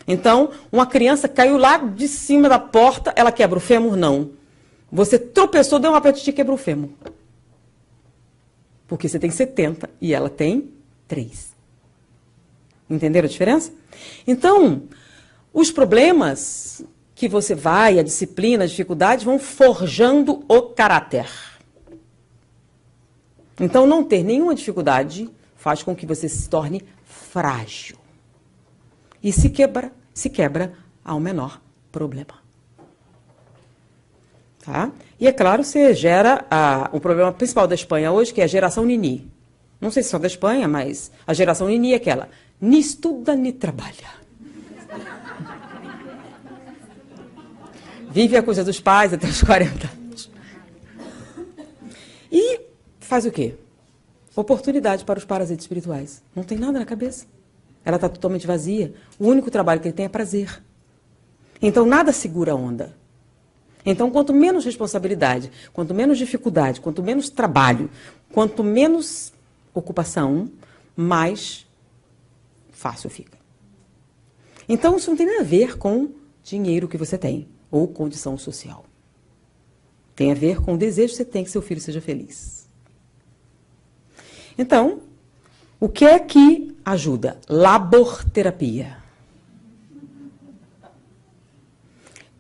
S1: Então, uma criança caiu lá de cima da porta, ela quebra o fêmur? Não. Você tropeçou, deu uma petite e quebrou o fêmur. Porque você tem 70 e ela tem 3. Entenderam a diferença? Então, os problemas que você vai, a disciplina, as dificuldades, vão forjando o caráter. Então, não ter nenhuma dificuldade faz com que você se torne frágil. E se quebra ao menor problema. Tá? E, é claro, você gera o problema principal da Espanha hoje, que é a geração Nini. Não sei se só da Espanha, mas a geração Nini é aquela. Ni estuda, ni trabalha. Vive a coisa dos pais até os 40 anos. E faz o quê? Oportunidade para os parasitas espirituais. Não tem nada na cabeça. Ela está totalmente vazia. O único trabalho que ele tem é prazer. Então, nada segura a onda. Então, quanto menos responsabilidade, quanto menos dificuldade, quanto menos trabalho, quanto menos ocupação, mais fácil fica. Então, isso não tem nada a ver com dinheiro que você tem ou condição social. Tem a ver com o desejo que você tem que seu filho seja feliz. Então, o que é que ajuda? Laborterapia.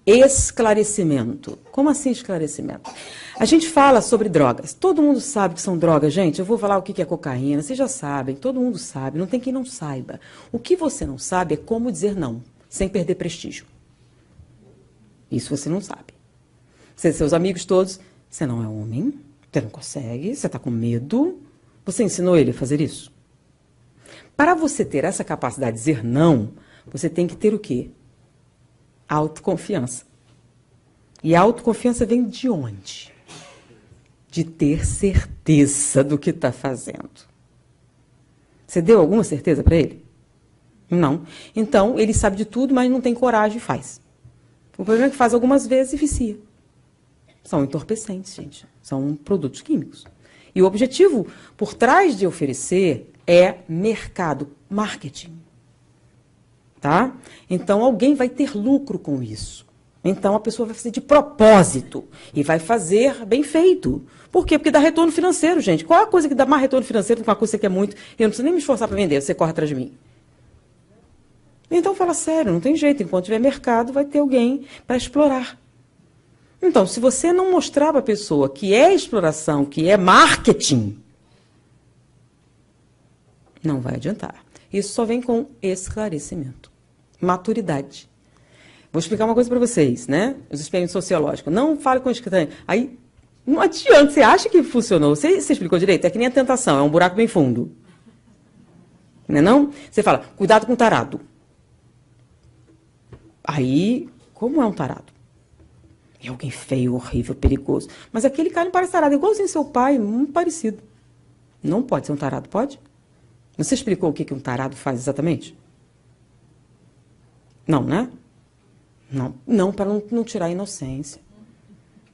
S1: Esclarecimento. Como assim esclarecimento? A gente fala sobre drogas. Todo mundo sabe que são drogas, gente. Eu vou falar o que é cocaína. Vocês já sabem, todo mundo sabe. Não tem quem não saiba. O que você não sabe é como dizer não, sem perder prestígio. Isso você não sabe. Seus amigos todos, você não é homem, você não consegue, você está com medo. Você ensinou ele a fazer isso? Para você ter essa capacidade de dizer não, você tem que ter o quê? Autoconfiança. E a autoconfiança vem de onde? De ter certeza do que está fazendo. Você deu alguma certeza para ele? Não. Então, ele sabe de tudo, mas não tem coragem e faz. O problema é que faz algumas vezes e vicia. São entorpecentes, gente. São produtos químicos. E o objetivo por trás de oferecer é mercado, marketing. Tá? Então, alguém vai ter lucro com isso. Então, a pessoa vai fazer de propósito e vai fazer bem feito. Por quê? Porque dá retorno financeiro, gente. Qual é a coisa que dá mais retorno financeiro do que uma coisa que você quer muito? Eu não preciso nem me esforçar para vender, você corre atrás de mim. Então, fala sério, não tem jeito. Enquanto tiver mercado, vai ter alguém para explorar. Então, se você não mostrar para a pessoa que é exploração, que é marketing, não vai adiantar. Isso só vem com esclarecimento, maturidade. Vou explicar uma coisa para vocês, né? Os experimentos sociológicos. Não fale com escritão. Aí, não adianta. Você acha que funcionou? Você explicou direito? É que nem a tentação, é um buraco bem fundo. Não é não? Você fala, cuidado com o tarado. Aí, como é um tarado? É alguém feio, horrível, perigoso. Mas aquele cara não parece tarado, igualzinho seu pai, muito parecido. Não pode ser um tarado, pode? Você explicou o que um tarado faz exatamente? Não, né? Não, para não tirar a inocência.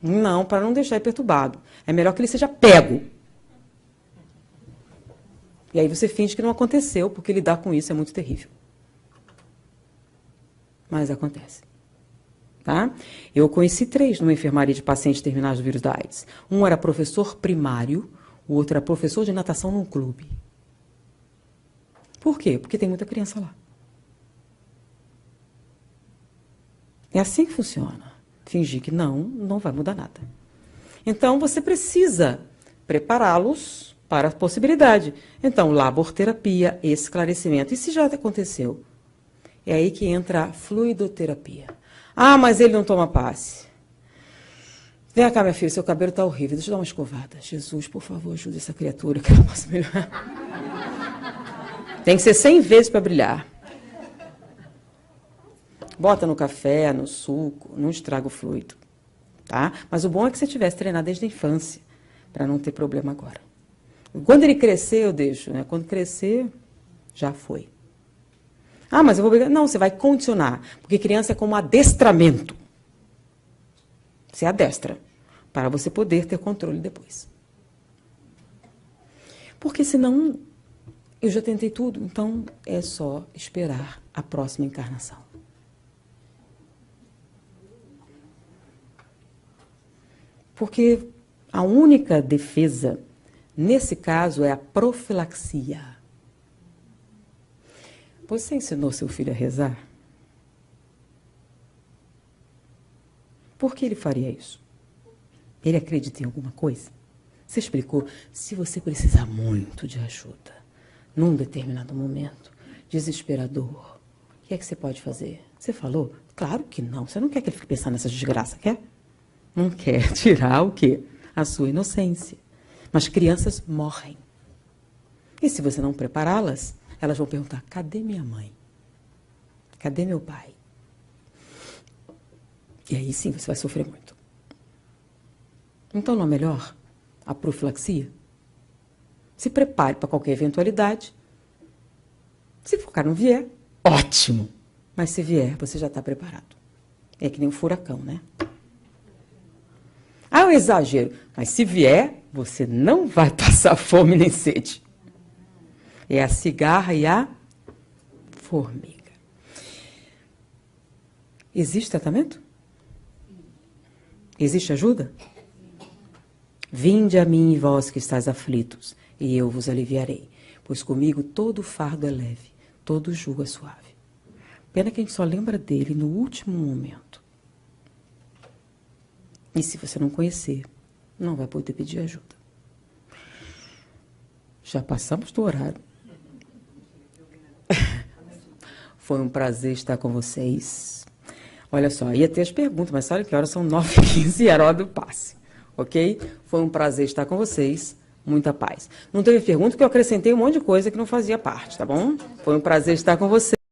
S1: Não, para não deixar ele perturbado. É melhor que ele seja pego. E aí você finge que não aconteceu, porque lidar com isso é muito terrível. Mas acontece. Tá? Eu conheci 3 numa enfermaria de pacientes terminais do vírus da AIDS. Um era professor primário, o outro era professor de natação num clube. Por quê? Porque tem muita criança lá. É assim que funciona. Fingir que não vai mudar nada. Então, você precisa prepará-los para a possibilidade. Então, laborterapia, esclarecimento. E se já aconteceu? É aí que entra a fluidoterapia. Ah, mas ele não toma passe. Vem cá, minha filha, seu cabelo está horrível. Deixa eu dar uma escovada. Jesus, por favor, ajude essa criatura que ela possa melhorar. Tem que ser 100 vezes para brilhar. Bota no café, no suco, não estraga o fluido. Tá? Mas o bom é que você tivesse treinado desde a infância, para não ter problema agora. Quando ele crescer, eu deixo. Né? Quando crescer, já foi. Ah, mas eu vou brigar. Não, você vai condicionar. Porque criança é como adestramento. Você adestra. Para você poder ter controle depois. Porque senão, eu já tentei tudo. Então, é só esperar a próxima encarnação. Porque a única defesa, nesse caso, é a profilaxia. Você ensinou seu filho a rezar? Por que ele faria isso? Ele acredita em alguma coisa? Você explicou? Se você precisar muito de ajuda, num determinado momento, desesperador, o que é que você pode fazer? Você falou? Claro que não. Você não quer que ele fique pensando nessa desgraça, quer? Não quer tirar o quê? A sua inocência. Mas crianças morrem. E se você não prepará-las, elas vão perguntar, cadê minha mãe? Cadê meu pai? E aí sim você vai sofrer muito. Então não é melhor a profilaxia? Se prepare para qualquer eventualidade. Se o cara não vier, ótimo. Mas se vier, você já está preparado. É que nem um furacão, né? Ah, eu exagero. Mas se vier, você não vai passar fome nem sede. É a cigarra e a formiga. Existe tratamento? Existe ajuda? Vinde a mim, vós que estáis aflitos, e eu vos aliviarei. Pois comigo todo fardo é leve, todo jugo é suave. Pena que a gente só lembra dele no último momento. E se você não conhecer, não vai poder pedir ajuda. Já passamos do horário. Foi um prazer estar com vocês. Olha só, ia ter as perguntas, mas olha que horas são 9h15 e era hora do passe. Ok? Foi um prazer estar com vocês. Muita paz. Não teve pergunta porque eu acrescentei um monte de coisa que não fazia parte, tá bom? Foi um prazer estar com vocês.